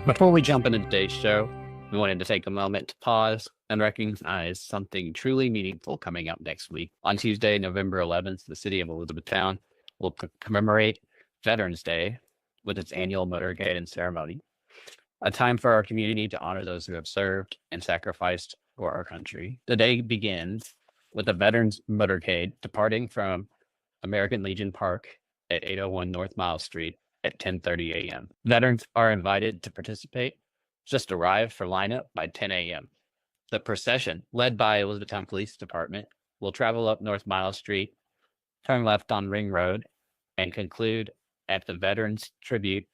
Before we jump into today's show, we wanted to take a moment to pause and recognize something truly meaningful coming up next week. On Tuesday, November 11th, the city of Elizabethtown will commemorate Veterans Day with its annual motorcade and ceremony, a time for our community to honor those who have served and sacrificed for our country. The day begins with a Veterans Motorcade departing from American Legion Park at 801 North Mile Street at 10:30 a.m. Veterans are invited to participate. Just arrive for lineup by 10 a.m. The procession, led by Elizabethtown Police Department, will travel up North Mile Street, turn left on Ring Road, and conclude at the Veterans Tribute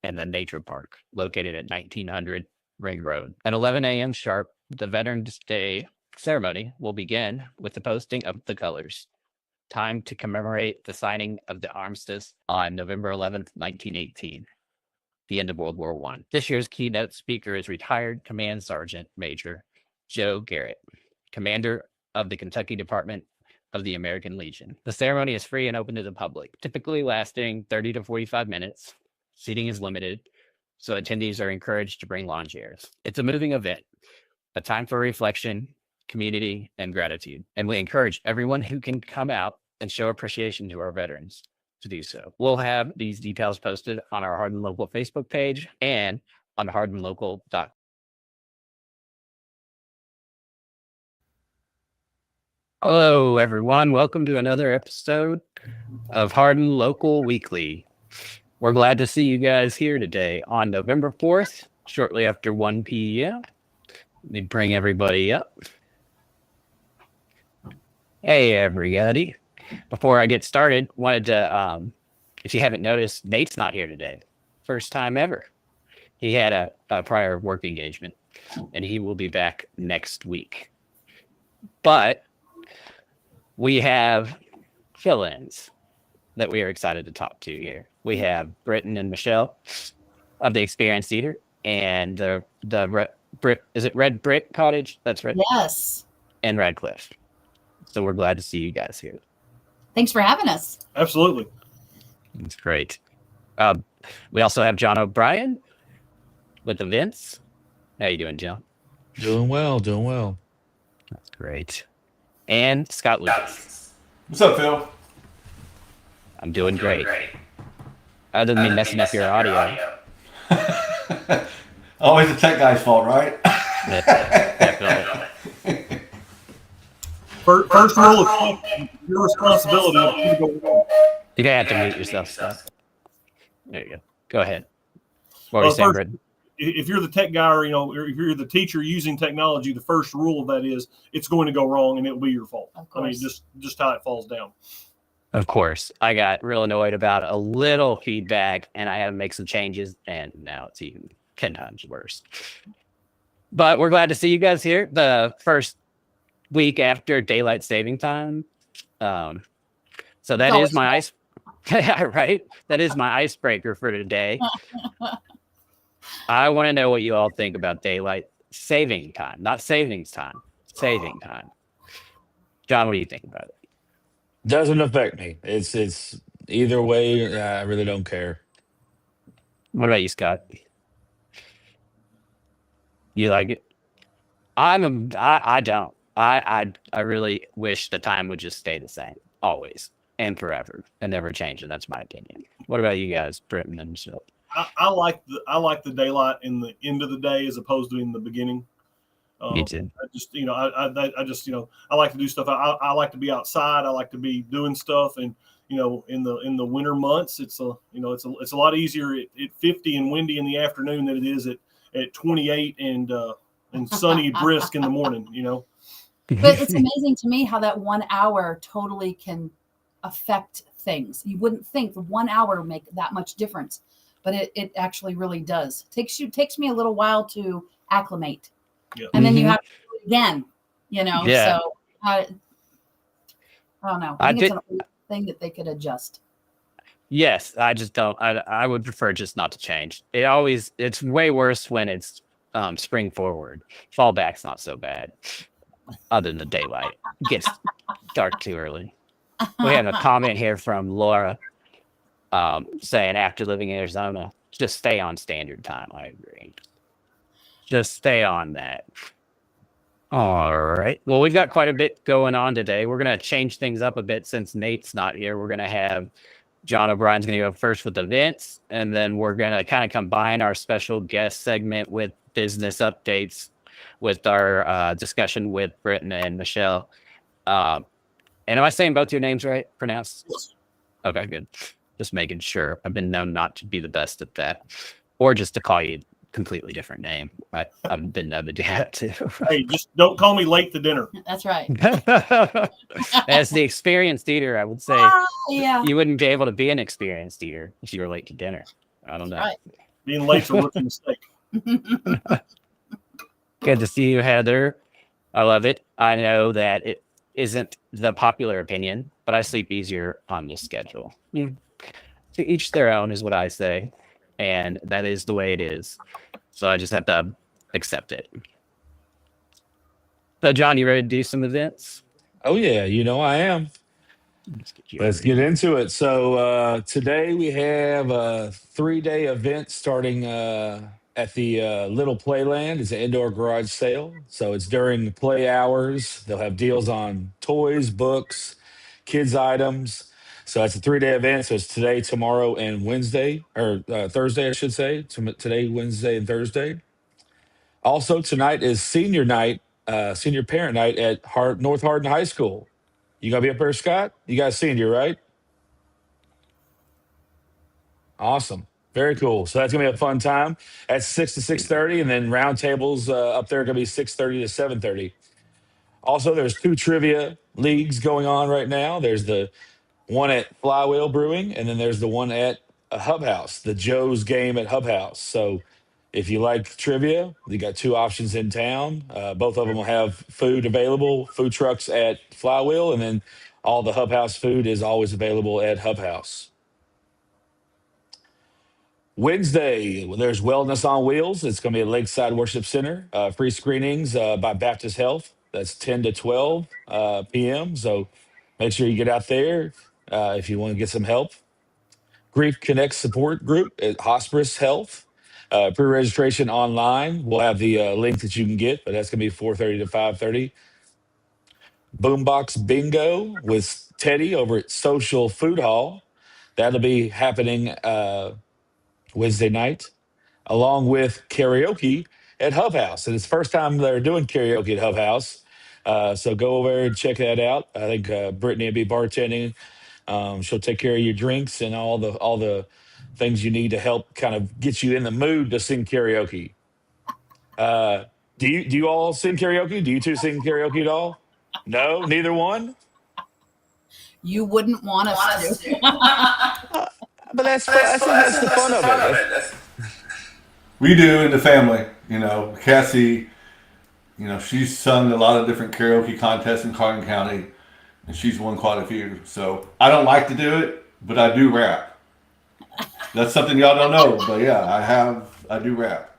and the Nature Park, located at 1900 Ring Road. At 11 a.m. sharp, the Veterans Day ceremony will begin with the posting of the colors, time to commemorate the signing of the armistice on November 11th, 1918, the end of World War I. This year's keynote speaker is retired Command Sergeant Major Joe Garrett, commander of the Kentucky Department of the American Legion. The ceremony is free and open to the public, typically lasting 30 to 45 minutes. Seating is limited, so attendees are encouraged to bring lawn chairs. It's a moving event, a time for reflection, community, and gratitude. And we encourage everyone who can come out and show appreciation to our veterans to do so. We'll have these details posted on our Hardin Local Facebook page and on hardinlocal.com. Hello, everyone. Welcome to another episode of Hardin Local Weekly. We're glad to see you guys here today on November 4th, shortly after 1 p.m. Let me bring everybody up. Hey, everybody. Before I get started, wanted to, if you haven't noticed, Nate's not here today. First time ever. He had a prior work engagement, and he will be back next week. But we have fill-ins that we are excited to talk to here. We have Britten and Michele of the Experience Theater and is it Red Brick Cottage? That's right. Yes. And Radcliffe. So we're glad to see you guys here. Thanks for having us. Absolutely. It's great. We also have John O'Brien with events. How you doing, John? Doing well. That's great. And Scott Lucas. What's up, Phil? I'm doing great. Other than me messing up your audio. Always the tech guy's fault, right? Definitely. First rule of your responsibility. You have to mute yourself, Scott. There you go. Go ahead. What were you saying, Britten? If you're the tech guy, or if you're the teacher using technology, the first rule of that is it's going to go wrong and it'll be your fault. I mean, just how it falls down. Of course. I got real annoyed about a little feedback, and I had to make some changes, and now it's even 10 times worse. But we're glad to see you guys here. The first week after daylight saving time. So that is my ice. Right? That is my icebreaker for today. I want to know what you all think about daylight saving time, not savings time, saving time. John, what do you think about it? Doesn't affect me. It's either way. I really don't care. What about you, Scott? You like it? I don't. I really wish the time would just stay the same, always and forever, and never change. And that's my opinion. What about you guys, Britten and Michele? I like the daylight in the end of the day as opposed to in the beginning. Me too. I like to do stuff. I like to be outside. I like to be doing stuff, and in the winter months, it's a lot easier at 50 and windy in the afternoon than it is at 28 and sunny brisk in the morning. But it's amazing to me how that 1 hour totally can affect things. You wouldn't think the 1 hour would make that much difference, but it actually really does. Takes me a little while to acclimate. Yeah. And then you have to do it again, Yeah. So I don't know. I think it's a thing that they could adjust. Yes, I just don't. I would prefer just not to change. It's way worse when it's spring forward. Fall back's not so bad, other than the daylight. It gets dark too early. We have a comment here from Laura. saying after living in Arizona, just stay on standard time. I agree. Just stay on that. All right. Well, we've got quite a bit going on today. We're going to change things up a bit since Nate's not here. We're going to have John O'Brien's going to go first with events, and then we're going to kind of combine our special guest segment with business updates with our discussion with Britten and Michele. And am I saying both your names right? Pronounced? Yes. Okay, good. Just making sure. I've been known not to be the best at that, or just to call you a completely different name. I've been known to do that too. Hey, just don't call me late to dinner. That's right. As the experienced eater, I would say Yeah. you wouldn't be able to be an experienced eater if you were late to dinner. I don't know. Right. Being late's a rookie mistake. Good to see you, Heather. I love it. I know that it isn't the popular opinion, but I sleep easier on this schedule. To each their own is what I say, and that is the way it is. So I just have to accept it. So, John, you ready to do some events? Oh yeah, I am. Let's get into it. So today we have a 3-day event starting at the Little Playland. It's an indoor garage sale. So it's during play hours. They'll have deals on toys, books, kids items. So it's a 3-day event. So it's today, tomorrow, and Wednesday, or Thursday, I should say. Today, Wednesday, and Thursday. Also tonight is senior night, senior parent night at North Hardin High School. You gonna be up there, Scott? You guys senior, right? Awesome. Very cool. So that's gonna be a fun time. At 6 to 6:30, and then round tables up there are gonna be 6:30 to 7:30. Also, there's 2 trivia leagues going on right now. There's the one at Flywheel Brewing, and then there's the one at Hub House, the Joe's Game at Hub House. So if you like trivia, you got 2 options in town. Both of them will have food available, food trucks at Flywheel, and then all the Hub House food is always available at Hub House. Wednesday, there's Wellness on Wheels. It's going to be at Lakeside Worship Center. Free screenings by Baptist Health. That's 10 to 12 p.m. So make sure you get out there if you want to get some help. Grief Connect support group at Hospice Health. Pre-registration online. We'll have the link that you can get, but that's going to be 4:30 to 5:30. Boombox Bingo with Teddy over at Social Food Hall. That'll be happening Wednesday night, along with karaoke at Hub House. And it's the first time they're doing karaoke at Hub House. So go over there and check that out. I think Brittany will be bartending. She'll take care of your drinks and all the things you need to help kind of get you in the mood to sing karaoke. Do you all sing karaoke? Do you two sing karaoke at all? No, neither one. You wouldn't want us to. But that's the fun of it. We do in the family. Cassie, she's sung a lot of different karaoke contests in Hardin County, and she's won quite a few. So I don't like to do it, but I do rap. That's something y'all don't know, but yeah, I do rap.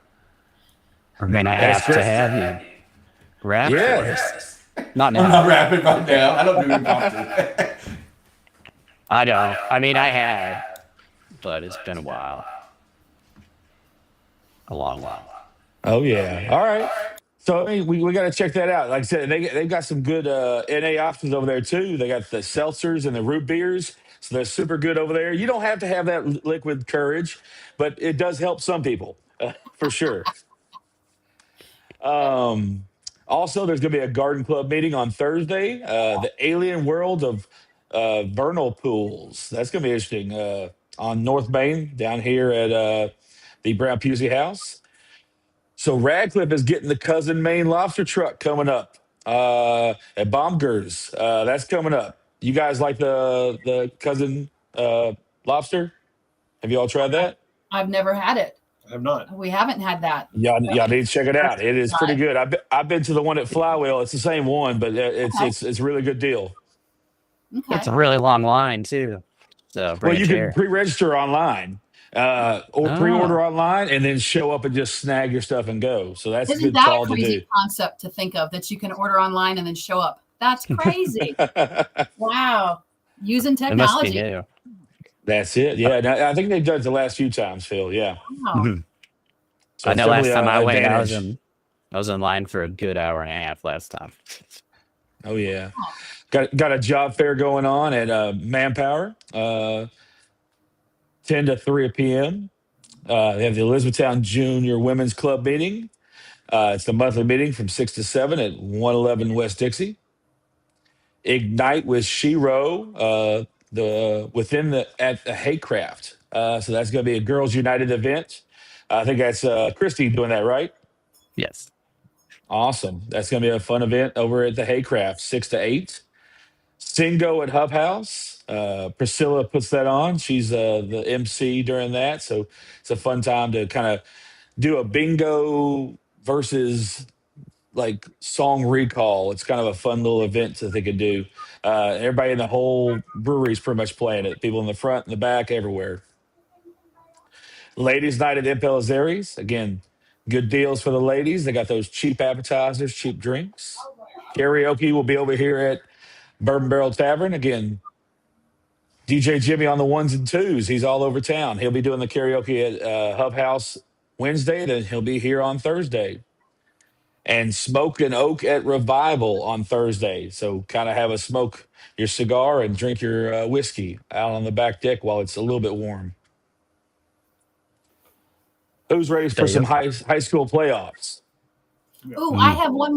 We're going to have to have you rap for us. Not now. I'm not rapping right now. I don't do impromptu. I don't. I mean, I had, but it's been a while. A long while. Oh, yeah. All right. So I mean, we got to check that out. Like I said, they've got some good NA options over there, too. They got the seltzers and the root beers. So they're super good over there. You don't have to have that liquid courage, but it does help some people, for sure. Also, there's going to be a garden club meeting on Thursday. The alien world of vernal pools. That's going to be interesting. On North Main, down here at the Brown Pusey House. So Radcliffe is getting the Cousin Maine lobster truck coming up at Baumgers. That's coming up. You guys like the Cousin lobster? Have you all tried that? I've never had it. I have not. We haven't had that. Y'all need to check it out. It is pretty good. I've been to the one at Flywheel. It's the same one, but it's a really good deal. Okay. It's a really long line, too. So Well, you can pre-register online or pre-order online and then show up and just snag your stuff and go. So that's a good call to do. Isn't that a crazy concept to think of, that you can order online and then show up? That's crazy. Wow. Using It must be technology. new. That's it. Yeah, and I think they've done it the last few times, Phil. Yeah, Wow. Mhm. so I it's know definitely last time I an went, advantage. I was in line for a good hour and a half last time. Oh yeah, got a job fair going on at Manpower, 10 to 3 p.m. They have the Elizabethtown Junior Women's Club meeting. It's the monthly meeting from 6 to 7 at 111 West Dixie. Ignite with Shiro, the within the at the Haycraft. So that's going to be a Girls United event. I think that's Christy doing that, right? Yes. Awesome. That's going to be a fun event over at the Haycraft, 6 to 8. Singo at Hub House. Priscilla puts that on. She's the MC during that. So it's a fun time to kind of do a bingo versus like song recall. It's kind of a fun little event that they could do. Everybody in the whole brewery is pretty much playing it. People in the front, in the back, everywhere. Ladies' night at Impellizzeri's. Again, good deals for the ladies. They got those cheap appetizers, cheap drinks. Karaoke will be over here at Bourbon Barrel Tavern. Again, DJ Jimmy on the ones and twos. He's all over town. He'll be doing the karaoke at Hub House Wednesday. Then he'll be here on Thursday. And Smoke and Oak at Revival on Thursday. So kind of have a smoke your cigar and drink your whiskey out on the back deck while it's a little bit warm. Who's ready for There you some go. high school playoffs? Ooh, Mm. I have one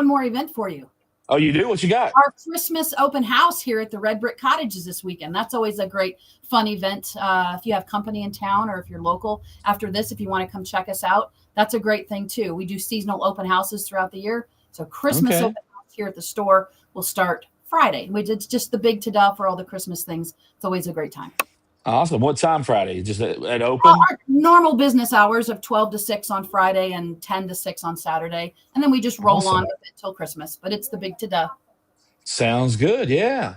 more event for you. Oh, you do? What you got? Our Christmas open house here at the Red Brick Cottage is this weekend. That's always a great, fun event. If you have company in town or if you're local after this, if you want to come check us out, that's a great thing too. We do seasonal open houses throughout the year. So Christmas Okay. open house here at the store will start Friday, which it's just the big ta-da for all the Christmas things. It's always a great time. Awesome. What time Friday? Just at open? Our normal business hours of 12 to 6 on Friday and 10 to 6 on Saturday. And then we just roll Awesome. on with it till Christmas. But it's the big ta-da. Sounds good. Yeah.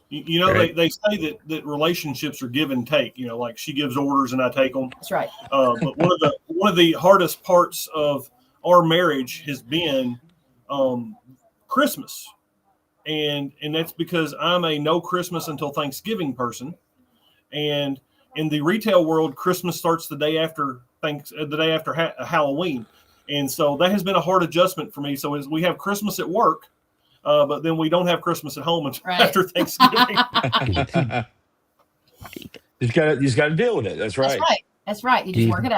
You know, Right. they say that relationships are give and take. You know, like she gives orders and I take them. That's right. But one of the hardest parts of our marriage has been Christmas, and that's because I'm a no Christmas until Thanksgiving person, and in the retail world, Christmas starts the day after Halloween, and so that has been a hard adjustment for me. So as we have Christmas at work, but then we don't have Christmas at home until Right. after Thanksgiving. you just got to deal with it. That's right. That's right. You just work it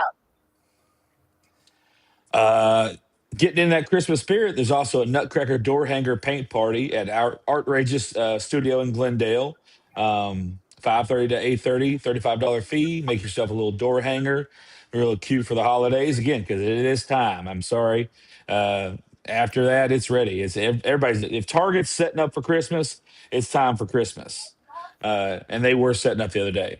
out. Getting in that Christmas spirit, there's also a Nutcracker door hanger paint party at our Artrageous studio in Glendale. 5:30 to 8:30, $35 fee. Make yourself a little door hanger, real cute for the holidays. Again, because it is time. I'm sorry. After that, it's ready. It's everybody's. If Target's setting up for Christmas, it's time for Christmas. And they were setting up the other day.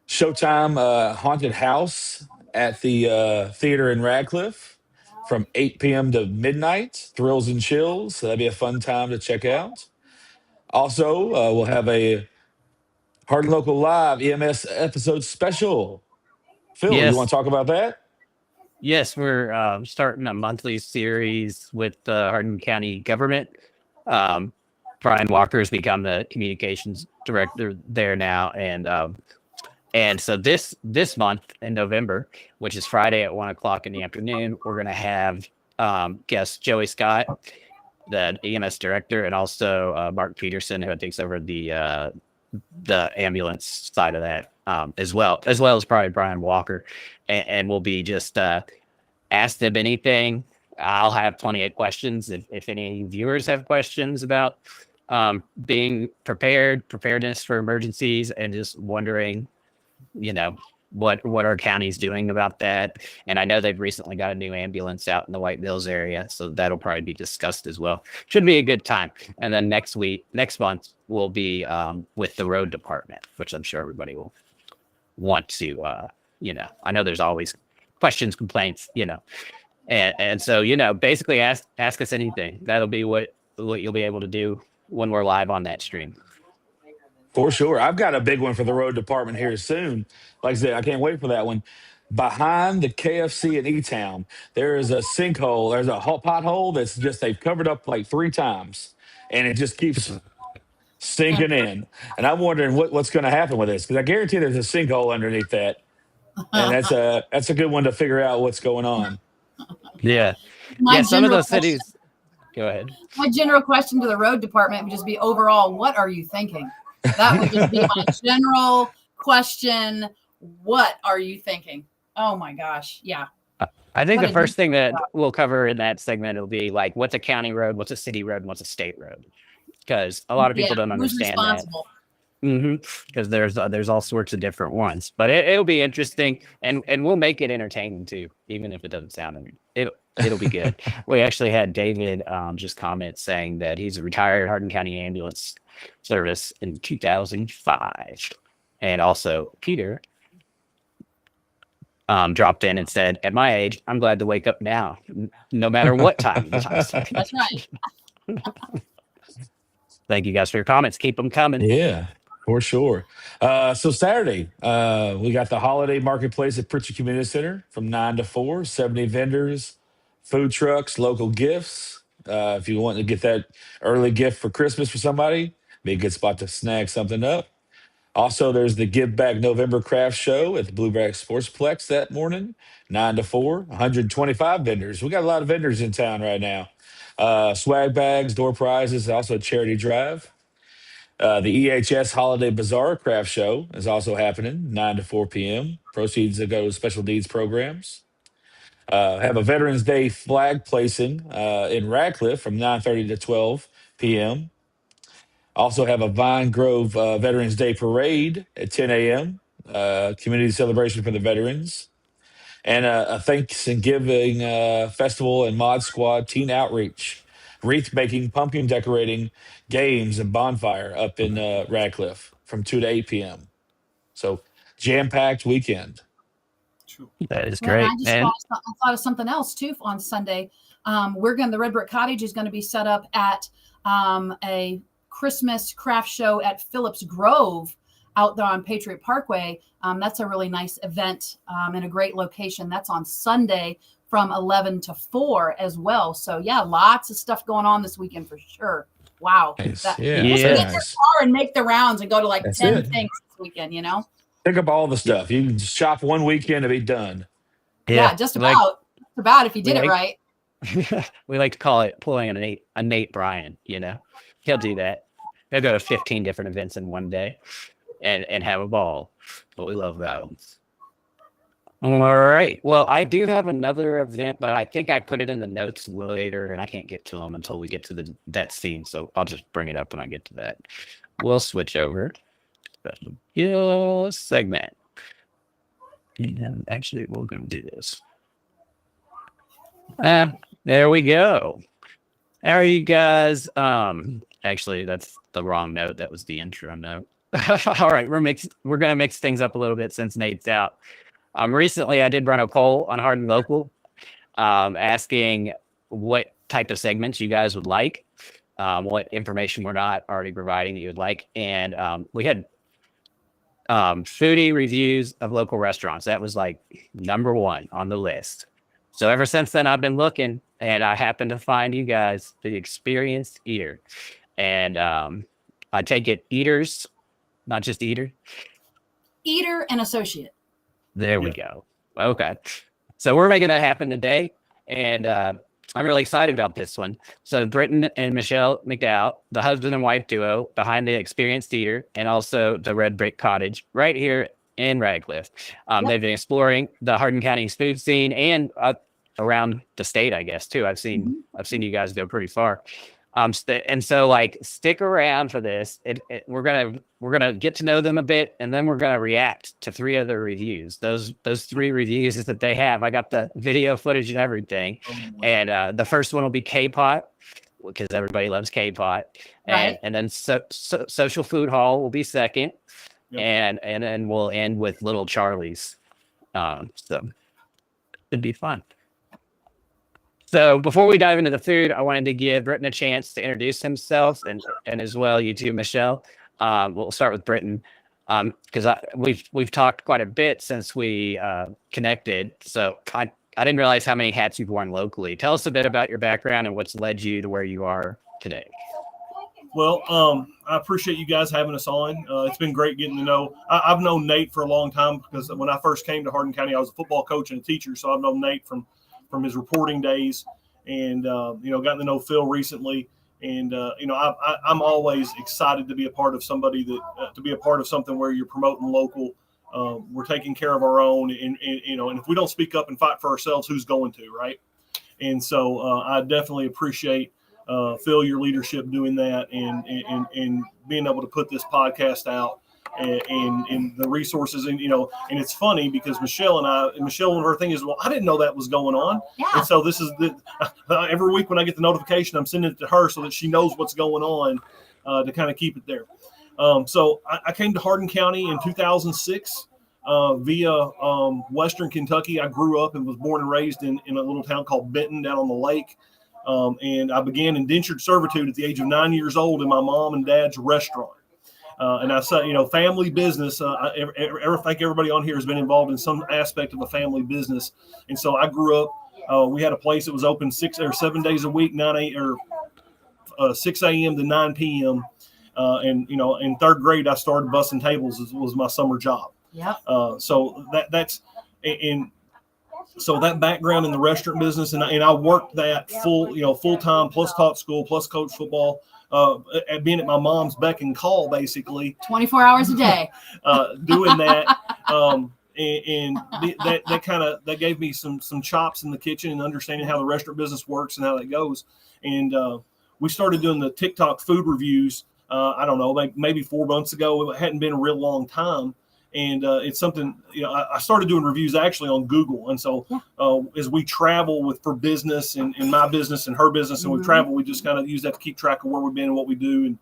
Showtime Haunted House at the theater in Radcliffe from 8 p.m. to midnight. Thrills and Chills. So that'd be a fun time to check out. Also, we'll have a Hardin Local Live EMS episode special. Phil, you want Yes. to talk about that? Yes, we're starting a monthly series with the Hardin County government. Brian Walker's become the communications director there now, and so this month in November, which is Friday at 1 o'clock in the afternoon, we're gonna have guest Joey Scott, the EMS director, and also Mark Peterson, who takes over the ambulance side of that, as well as probably Brian Walker, and we'll be just ask them anything. I'll have 28 questions if any viewers have questions about being preparedness for emergencies, and just wondering, what our county's doing about that. And I know they've recently got a new ambulance out in the White Mills area, so that'll probably be discussed as well. Should be a good time. And then next month will be with the road department, which I'm sure everybody will want to. I know there's always questions, complaints, and so basically ask us anything. That'll be what you'll be able to do when we're live on that stream. For sure. I've got a big one for the road department here soon. Like I said, I can't wait for that one. Behind the KFC in E-Town, there is a sinkhole. There's a pothole that's just, they've covered up like 3 times. And it just keeps sinking in. And I'm wondering what's going to happen with this, because I guarantee there's a sinkhole underneath that. And that's a good one to figure out what's going on. Yeah. My Yeah. Some of general those question- cities. Go ahead. My general question to the road department would just be overall, what are you thinking? That would just be my general question. What are you thinking? Oh my gosh. Yeah. I think What the a first thing that we'll cover in that segment will be like, what's a county road, what's a city road, and what's a state road, because a lot of people don't Who's understand that. responsible? Because there's all sorts of different ones, but it'll be interesting, and we'll make it entertaining too, even if it doesn't sound it'll be good. We actually had David just comment saying that he's a retired Hardin County ambulance service in 2005, and also Peter dropped in and said, "At my age, I'm glad to wake up now, no matter what time." That's right. Thank you guys for your comments. Keep them coming. Yeah, for sure. So Saturday, we got the holiday marketplace at Pritchard Community Center from 9 to 4, 70 vendors, food trucks, local gifts. If you want to get that early gift for Christmas for somebody, be a good spot to snag something up. Also, there's the Give Back November Craft Show at the Blueback Sportsplex that morning, 9 to 4, 125 vendors. We got a lot of vendors in town right now. Swag bags, door prizes, also a charity drive. The EHS Holiday Bazaar Craft Show is also happening, 9 to 4 p.m. Proceeds that go to special needs programs. Have a Veterans Day flag placing in Radcliffe from 9:30 to 12 p.m. Also have a Vine Grove Veterans Day Parade at 10 a.m., community celebration for the veterans, and a Thanksgiving festival and Mod Squad teen outreach, wreath making, pumpkin decorating, games, and bonfire up in Radcliffe from 2 to 8 p.m. So jam-packed weekend. That is Well, great. I just thought of something else too on Sunday. The Red Brick Cottage is going to be set up at a Christmas craft show at Phillips Grove out there on Patriot Parkway. That's a really nice event in a great location. That's on Sunday from 11 to 4 as well. So yeah, lots of stuff going on this weekend for sure. Wow. Nice. That, Yeah. Get Yeah. your car and make the rounds and go to like That's 10 it. things this weekend, you know? Pick up all the stuff. You can just shop one weekend and be done. Yeah, just like- about. Just about if you did we it like- right. we like to call it pulling a Nate Bryan, you know. He'll do that. He'll go to 15 different events in one day and have a ball. But we love that. All right. Well, I do have another event, but I think I put it in the notes later, and I can't get to them until we get to that scene. So I'll just bring it up when I get to that. We'll switch over to special guest segment. And actually, we're going to do this. There we go. How are you guys? Actually, that's the wrong note. That was the intro note. All right, we're gonna mix things up a little bit since Nate's out. Recently I did run a poll on Hardin Local, asking what type of segments you guys would like, what information we're not already providing that you would like, and we had foodie reviews of local restaurants. That was like number one on the list. So ever since then, I've been looking, and I happened to find you guys, the experienced eater. And I take it eaters, not just eater. Eater and associate. There we go. Okay. So we're making that happen today. And I'm really excited about this one. So Britten and Michele McDowell, the husband and wife duo behind the experienced eater, and also the Red Brick Cottage right here in Radcliffe. They've been exploring the Hardin County's food scene and around the state, I guess, too. I've seen you guys go pretty far. And so like stick around for this. We're gonna get to know them a bit, and then we're gonna react to 3 other reviews. Those 3 reviews that they have. I got the video footage and everything. And the first one will be K-Pot, because everybody loves K-Pot. And then Social Food Hall will be second. Yep. And then we'll end with Little Charlie's. So it'd be fun. So before we dive into the food, I wanted to give Britten a chance to introduce himself, and as well you too, Michele. We'll start with Britten, because we've talked quite a bit since we connected. So I didn't realize how many hats you've worn locally. Tell us a bit about your background and what's led you to where you are today. Well, I appreciate you guys having us on. It's been great getting to know. I've known Nate for a long time because when I first came to Hardin County, I was a football coach and a teacher. So I've known Nate from his reporting days, and gotten to know Phil recently. And I'm always excited to be a part of somebody to be a part of something where you're promoting local. We're taking care of our own, and if we don't speak up and fight for ourselves, who's going to, right? And so I definitely appreciate. Phil, your leadership doing that and being able to put this podcast out and the resources and it's funny because Michelle, one of her things is, well, I didn't know that was going on. Yeah. And so this is every week when I get the notification, I'm sending it to her so that she knows what's going on to kind of keep it there. So I came to Hardin County in 2006 via Western Kentucky. I grew up and was born and raised in a little town called Benton down on the lake. And I began indentured servitude at the age of 9 years old in my mom and dad's restaurant. And I said, family business. I think everybody on here has been involved in some aspect of a family business. And so I grew up. We had a place that was open 6 or 7 days a week, 6 a.m. to 9 p.m. And in third grade, I started bussing tables. Was my summer job. Yeah. So that's in. So that background in the restaurant business, and I worked that full time, plus taught school, plus coached football, being at my mom's beck and call, basically 24 hours a day, doing that. That gave me some chops in the kitchen and understanding how the restaurant business works and how that goes. And we started doing the TikTok food reviews. I don't know, maybe 4 months ago. It hadn't been a real long time. And it's something, I started doing reviews actually on Google. And so as we travel for business and my business and her business, and we travel, we just kind of use that to keep track of where we've been and what we do. And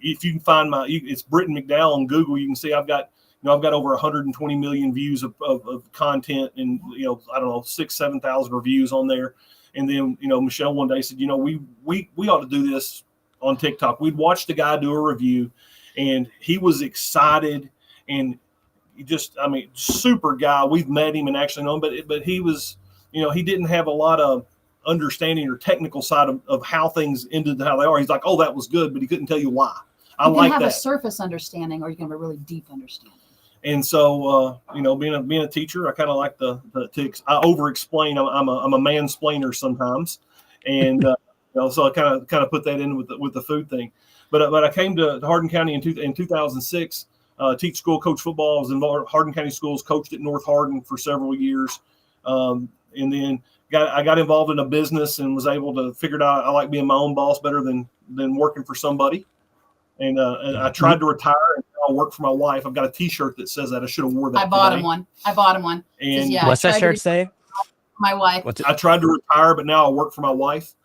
if you can find it's Britten McDowell on Google, you can see I've got over 120 million views of content and, 6,000-7,000 reviews on there. And then, Michelle one day said, we ought to do this on TikTok. We'd watched the guy do a review and he was excited. And super guy. We've met him and actually know him, but he was, he didn't have a lot of understanding or technical side of how things ended how they are. He's like, oh, that was good, but he couldn't tell you why. I like that. You can have a surface understanding, or you can have a really deep understanding. And so, being a teacher, I kind of like I over-explain. I'm a mansplainer sometimes, and so I kind of put that in with the food thing. But I came to Hardin County in 2006. Teach school, coach football. I was in Hardin County Schools, coached at North Hardin for several years. And then I got involved in a business and was able to figure out I like being my own boss better than working for somebody. And I tried to retire and now I work for my wife. I've got a T-shirt that says that. I should have wore that. I bought him one. And says, what's that shirt say? My wife. I tried to retire, but now I work for my wife.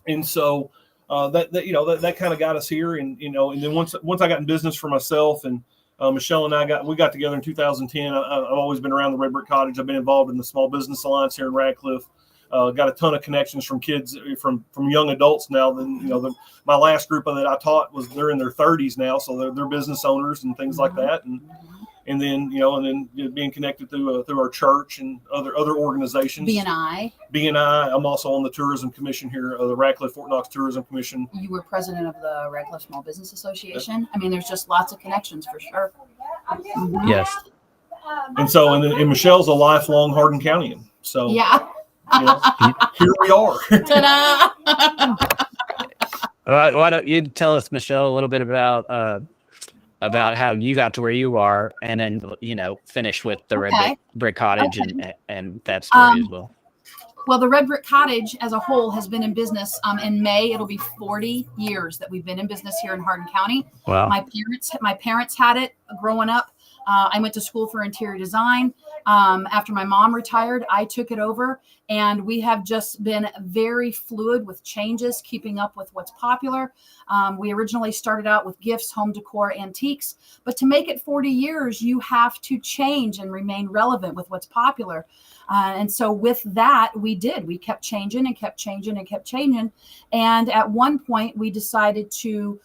And so that kind of got us here, and and then once I got in business for myself, and Michelle and we got together in 2010. I've always been around the Red Brick Cottage. I've been involved in the Small Business Alliance here in Radcliffe. Got a ton of connections from kids, from young adults now. Then my last group that I taught they're in their 30s now, so they're business owners and things like that, and then being connected through our church and other organizations. BNI. I'm also on the Tourism Commission here, the Radcliffe Fort Knox Tourism Commission. You were president of the Radcliffe Small Business Association. Yep. I mean, there's just lots of connections for sure. Mm-hmm. Yes. And so, and Michelle's a lifelong Hardin Countyan. So yeah, here we are. Ta-da! Why don't you tell us, Michelle, a little bit about how you got to where you are, and then finish with the Red Brick Cottage and that story as well. Well, the Red Brick Cottage as a whole has been in business. In May, it'll be 40 years that we've been in business here in Hardin County. Wow. My parents had it growing up. I went to school for interior design. After my mom retired, I took it over, and we have just been very fluid with changes, keeping up with what's popular. We originally started out with gifts, home decor, antiques, but to make it 40 years, you have to change and remain relevant with what's popular. And so with that, we kept changing and kept changing and kept changing. And at one point we decided to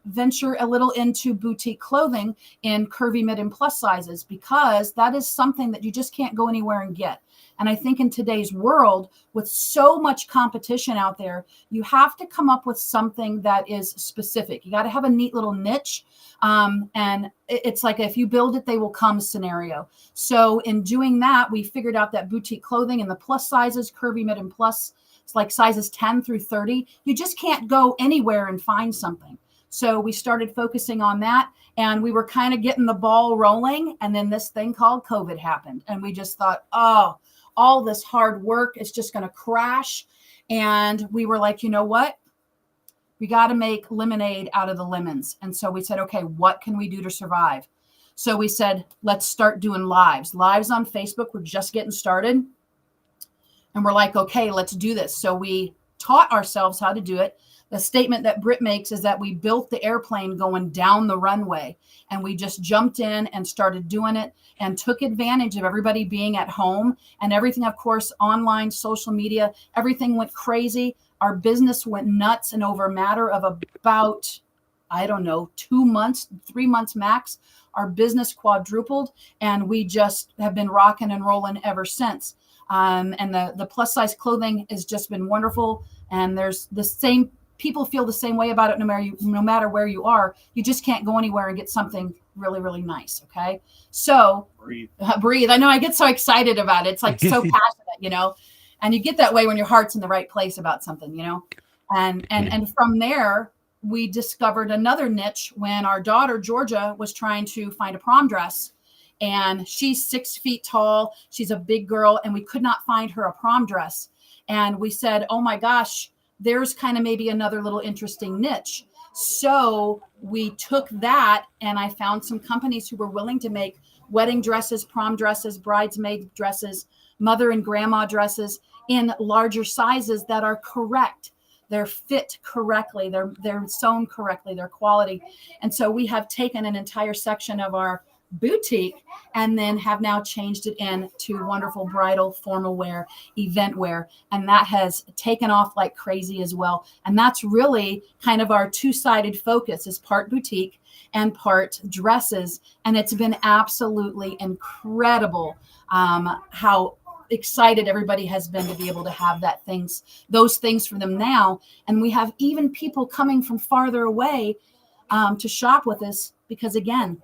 venture a little into boutique clothing in curvy, mid, and plus sizes, because that is something that you just can't go anywhere and get. And I think in today's world, with so much competition out there, you have to come up with something that is specific. You got to have a neat little niche. And it's like, if you build it, they will come scenario. So in doing that, we figured out that boutique clothing in the plus sizes, curvy, mid, and plus, it's like sizes 10 through 30, you just can't go anywhere and find something. So we started focusing on that, and we were kind of getting the ball rolling. And then this thing called COVID happened. And we just thought, oh, all this hard work is just going to crash. And we were like, you know what? We got to make lemonade out of the lemons. And so we said, okay, what can we do to survive? So we said, let's start doing lives on Facebook. We're just getting started. And we're like, okay, let's do this. So we taught ourselves how to do it. The statement that Britt makes is that we built the airplane going down the runway, and we just jumped in and started doing it and took advantage of everybody being at home and everything. Of course, online, social media, everything went crazy. Our business went nuts. And over a matter of about, I don't know, 2 months, 3 months max, our business quadrupled, and we just have been rocking and rolling ever since. And the plus size clothing has just been wonderful. And there's the same people feel the same way about it no matter where you are. You just can't go anywhere and get something really, really nice. Okay. So breathe. I know I get so excited about it. It's like so passionate, and you get that way when your heart's in the right place about something, and from there, we discovered another niche when our daughter, Georgia, was trying to find a prom dress. And she's 6 feet tall. She's a big girl, and we could not find her a prom dress. And we said, oh my gosh, there's kind of maybe another little interesting niche. So we took that, and I found some companies who were willing to make wedding dresses, prom dresses, bridesmaid dresses, mother and grandma dresses in larger sizes that are correct. They're fit correctly. They're sewn correctly. They're quality. And so we have taken an entire section of our boutique and then have now changed it into wonderful bridal, formal wear, event wear. And that has taken off like crazy as well. And that's really kind of our two-sided focus, is part boutique and part dresses. And it's been absolutely incredible how excited everybody has been to be able to have those things for them now. And we have even people coming from farther away to shop with us, because again,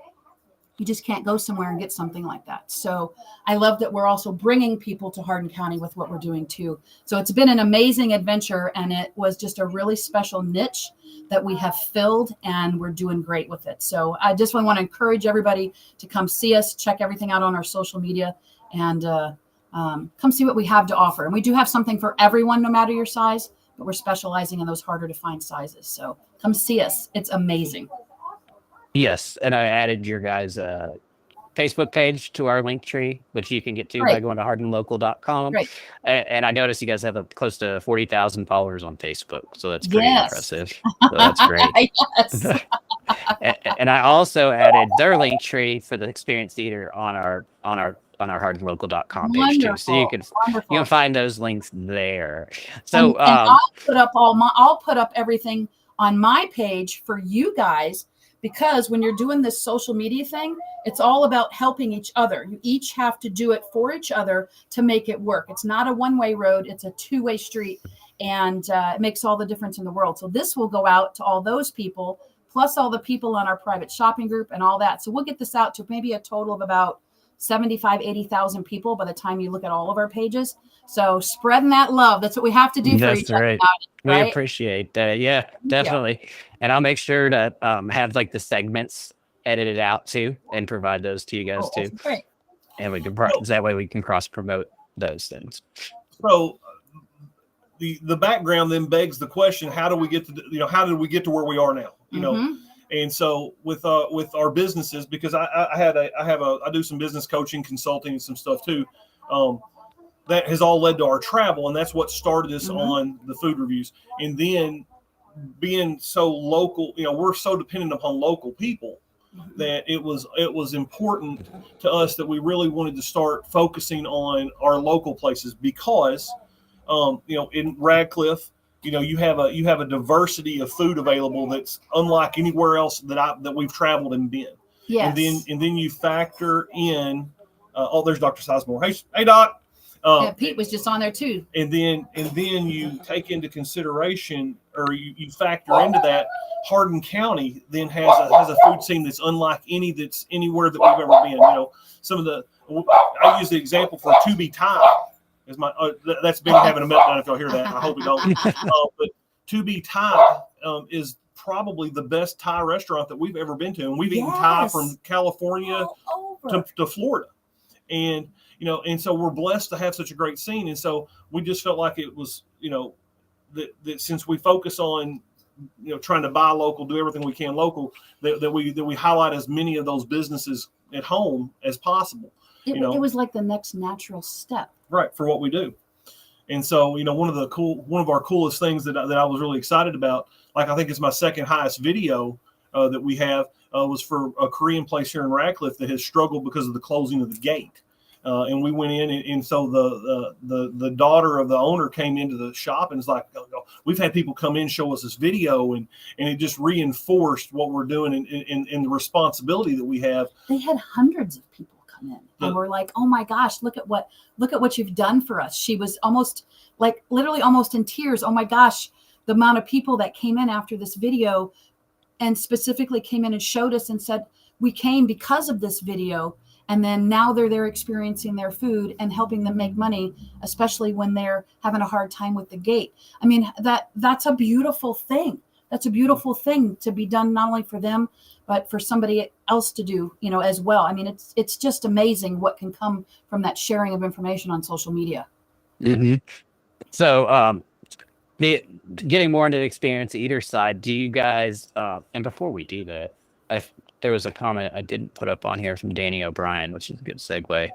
you just can't go somewhere and get something like that. So I love that we're also bringing people to Hardin County with what we're doing too. So it's been an amazing adventure, and it was just a really special niche that we have filled, and we're doing great with it. So I just want to encourage everybody to come see us, check everything out on our social media, and come see what we have to offer. And we do have something for everyone, no matter your size, but we're specializing in those harder to find sizes. So come see us. It's amazing. Yes, and I added your guys' Facebook page to our link tree, which you can get to Great. by going to hardinlocal.com. Great. And I noticed you guys have close to 40,000 followers on Facebook, so that's pretty impressive. So that's great. Yes. And I also added their link tree for the Experience Theater on our hardinlocal.com page too, so you can find those links there. So and I'll put up everything on my page for you guys. Because when you're doing this social media thing, it's all about helping each other. You each have to do it for each other to make it work. It's not a one-way road. It's a two-way street. And it makes all the difference in the world. So this will go out to all those people, plus all the people on our private shopping group and all that. So we'll get this out to maybe a total of about 80,000 people by the time you look at all of our pages. So spreading that love. That's what we have to do for each other. Right? We appreciate that. Yeah, definitely. Yeah. And I'll make sure to have like the segments edited out too, and provide those to you guys too. Great. And we can that way we can cross promote those things. So the background then begs the question: how do we get to how did we get to where we are now? You know. And so with our businesses, because I do some business coaching, consulting, and some stuff too. That has all led to our travel, and that's what started us on the food reviews. And then being so local, we're so dependent upon local people that it was important to us that we really wanted to start focusing on our local places because, in Radcliffe, you have a diversity of food available that's unlike anywhere else that we've traveled and been. Yes. And then you factor in, there's Dr. Sizemore. Hey, Doc. Pete was just on there too. And then you take into consideration, or you factor into that, Hardin County then has a food scene that's unlike any that's anywhere that we've ever been. I use the example for To Be Thai. That's been having a meltdown if y'all hear that. I hope it don't. But To Be Thai is probably the best Thai restaurant that we've ever been to, and we've eaten Thai from California to Florida, and so we're blessed to have such a great scene. And so we just felt like it was, that since we focus on, trying to buy local, do everything we can local, that we highlight as many of those businesses at home as possible. It was like the next natural step. Right, for what we do. And so, one of our coolest things that I was really excited about, like I think it's my second highest video that we have, was for a Korean place here in Radcliffe that has struggled because of the closing of the gate. And we went in, and so the daughter of the owner came into the shop and was like, we've had people come in, show us this video, and it just reinforced what we're doing and the responsibility that we have. They had hundreds of people come in, and we're like, oh my gosh, look at what you've done for us. She was literally almost in tears. Oh my gosh, the amount of people that came in after this video, and specifically came in and showed us and said, we came because of this video. And then now they're there experiencing their food and helping them make money, especially when they're having a hard time with the gate. I mean, that's a beautiful thing. That's a beautiful thing to be done, not only for them, but for somebody else to do, as well. I mean, it's just amazing what can come from that sharing of information on social media. Mm-hmm. So, getting more into the experience eater side, do you guys, and before we do that, there was a comment I didn't put up on here from Danny O'Brien, which is a good segue.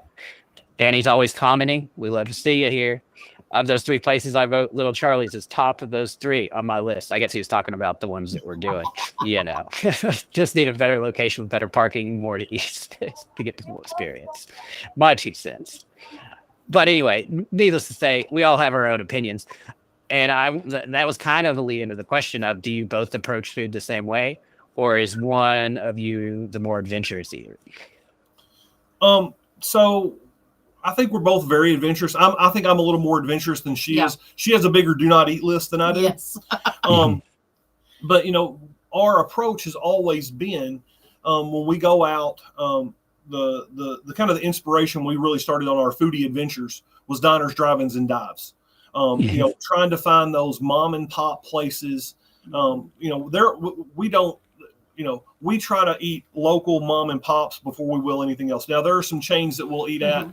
Danny's always commenting. We love to see you here. Of those three places, I vote Little Charlie's is top of those three on my list. I guess he was talking about the ones that we're doing. Just need a better location with better parking, more to eat to get the full experience. My 2 cents. But anyway, needless to say, we all have our own opinions. And that was kind of the lead into the question of, do you both approach food the same way? Or is one of you the more adventurous eater? So I think we're both very adventurous. I think I'm a little more adventurous than she is. She has a bigger do not eat list than I do. Yes. But our approach has always been, when we go out, the kind of the inspiration we really started on our foodie adventures was diners, drive-ins, and dives. Trying to find those mom and pop places. We try to eat local mom and pops before we will anything else. Now, there are some chains that we'll eat at,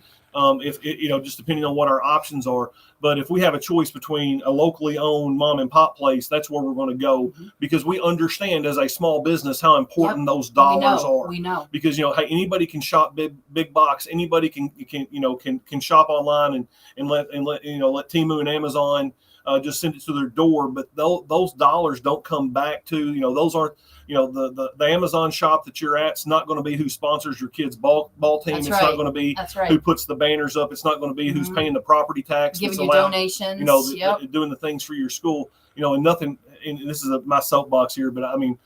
just depending on what our options are. But if we have a choice between a locally owned mom and pop place, that's where we're going to go, because we understand as a small business how important those dollars are. We know because hey, anybody can shop big box. Anybody can shop online and let Temu and Amazon just send it to their door. But those dollars don't come back to those aren't. The Amazon shop that you're at, it's not going to be who sponsors your kid's ball team. It's not going to be who puts the banners up. It's not going to be who's paying the property tax. Giving you donations. Doing the things for your school. And nothing. And this is my soapbox here, but I mean,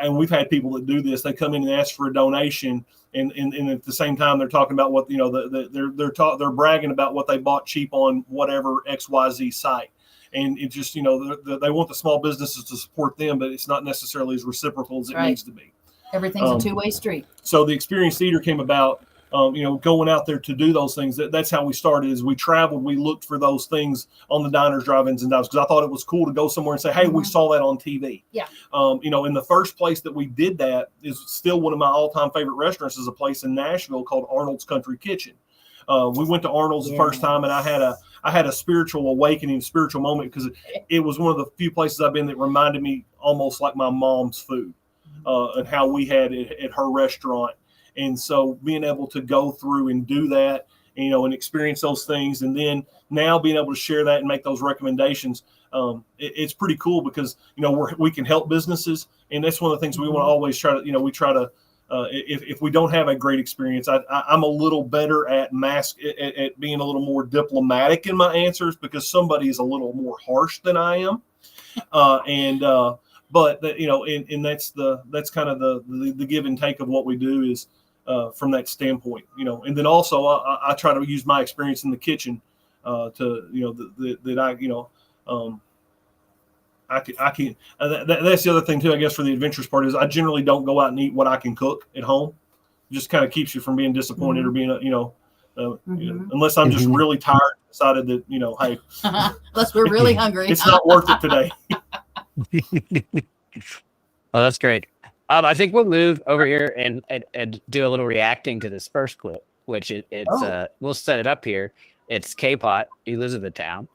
and we've had people that do this. They come in and ask for a donation, and at the same time they're talking about what they're bragging about what they bought cheap on whatever XYZ site. And it just, they want the small businesses to support them, but it's not necessarily as reciprocal as it needs to be. Everything's a two-way street. So the experienced eater came about, going out there to do those things. That's how we started. As we traveled, we looked for those things on the diners, drive-ins, and dives, because I thought it was cool to go somewhere and say, hey, we saw that on TV. Yeah. And the first place that we did that is still one of my all-time favorite restaurants, is a place in Nashville called Arnold's Country Kitchen. We went to Arnold's the first time, and I had a spiritual awakening, spiritual moment, because it was one of the few places I've been that reminded me almost like my mom's food, and how we had it at her restaurant. And so being able to go through and do that, and experience those things, and then now being able to share that and make those recommendations, it's pretty cool because, we can help businesses. And that's one of the things we want to always try to, we try to, if we don't have a great experience, I'm a little better at at being a little more diplomatic in my answers because somebody is a little more harsh than I am. But and that's kind of the give and take of what we do is from that standpoint, and then also I try to use my experience in the kitchen I can. That's the other thing too, I guess, for the adventurous part is I generally don't go out and eat what I can cook at home. It just kind of keeps you from being disappointed or being, unless I'm just really tired and decided that, hey, unless we're really hungry, it's not worth it today. Oh, that's great. I think we'll move over here and do a little reacting to this first clip, which we'll set it up here. It's K-Pot, Elizabethtown.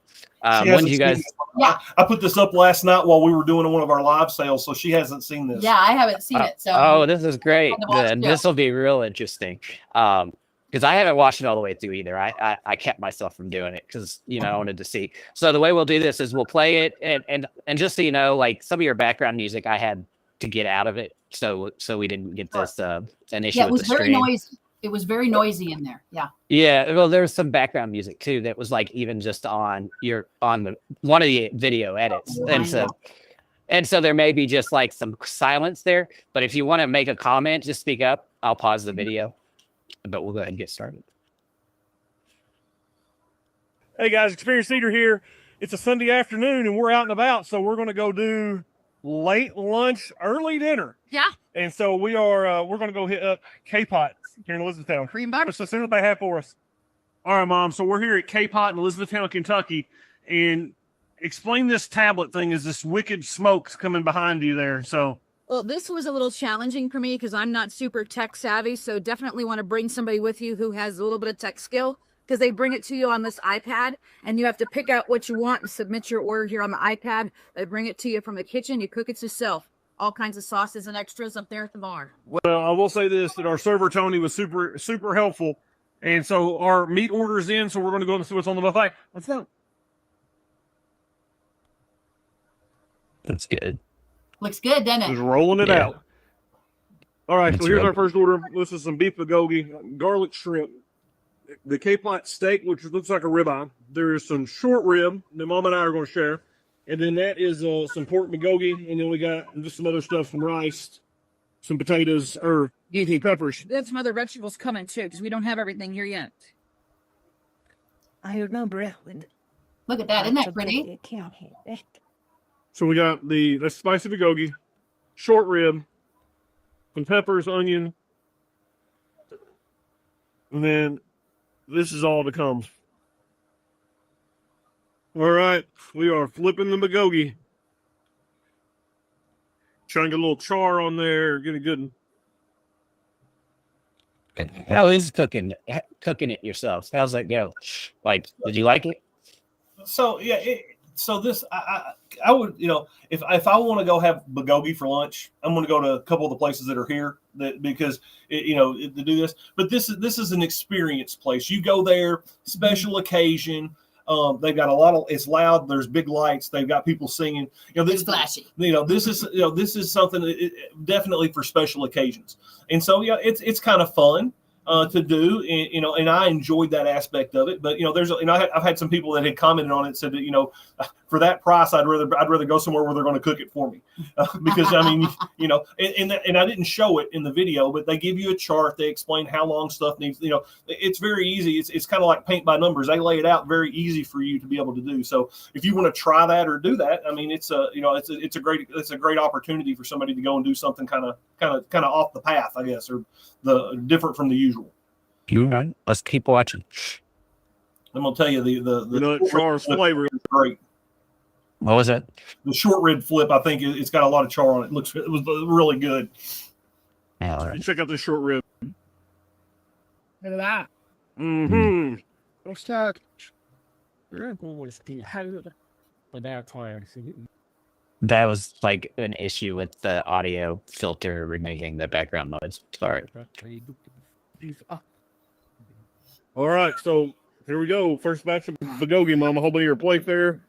When did you guys? Yeah, I put this up last night while we were doing one of our live sales, so she hasn't seen this. Yeah, I haven't seen it. So this is great. This will be real interesting. Because I haven't watched it all the way through either. I kept myself from doing it because I wanted to see. So the way we'll do this is we'll play it and just so you know, like some of your background music I had to get out of it, so we didn't get this an issue. Yeah, it was with the very stream. noisy. It was very noisy in there. Yeah. Yeah. Well, there was some background music too that was like even just on one of the video edits, and so there may be just like some silence there. But if you want to make a comment, just speak up. I'll pause the video. But we'll go ahead and get started. Hey guys, Experienced Eater here. It's a Sunday afternoon and we're out and about, so we're going to go do late lunch, early dinner. Yeah. And so we're going to go hit up K-Pot here in Elizabethtown. Cream butter. So send what they have for us. All right, Mom. So we're here at K-Pot in Elizabethtown, Kentucky, and explain this tablet thing. Is this wicked smoke's coming behind you there? So. Well, this was a little challenging for me because I'm not super tech savvy, so definitely want to bring somebody with you who has a little bit of tech skill because they bring it to you on this iPad and you have to pick out what you want and submit your order here on the iPad. They bring it to you from the kitchen. You cook it yourself. All kinds of sauces and extras up there at the bar. Well, I will say this, that our server, Tony, was super, super helpful. And so our meat order is in, so we're going to go and see what's on the buffet. Let's go. That's good. Looks good, doesn't Just it? rolling it out. All right, That's so here's real our first order. This is some beef bulgogi, garlic shrimp, the K-Pot steak, which looks like a ribeye. There is some short rib that Mom and I are going to share. And then that is some pork bulgogi. And then we got just some other stuff, some rice, some potatoes, or peppers. There's some other vegetables coming too because we don't have everything here yet. I remember Look at that. Isn't that pretty? So we got that's spicy bulgogi, short rib, some peppers, onion, and then this is all that comes. All right, we are flipping the bulgogi. Trying to get a little char on there, get a good one. How is cooking it yourself? How's that go? Like, did you like it? So yeah, so this I would if I want to go have bulgogi for lunch, I'm going to go to a couple of the places that are here because to do this. But this is an experience place. You go there, special occasion. They've got it's loud. There's big lights. They've got people singing. It's flashy. This is something definitely for special occasions. And so it's kind of fun to do, and I enjoyed that aspect of it. But I've had some people that had commented on it, said that for that price, I'd rather go somewhere where they're going to cook it for me, because and I didn't show it in the video, but they give you a chart. They explain how long stuff needs. It's very easy. It's kind of like paint by numbers. They lay it out very easy for you to be able to do. So if you want to try that or do that, it's a great opportunity for somebody to go and do something kind of off the path, I guess, or the different from the usual. You're right. Let's keep watching. I'm gonna tell you the char flavor is great. What was that? The short rib flip, I think it's got a lot of char on it. It was really good. Yeah, all right. Check out this short rib. Look at that. Mm-hmm. Let's talk. That was like an issue with the audio filter removing the background noise. Sorry. All right, so here we go. First batch of bulgogi, Mom. A whole bunch of your plate there.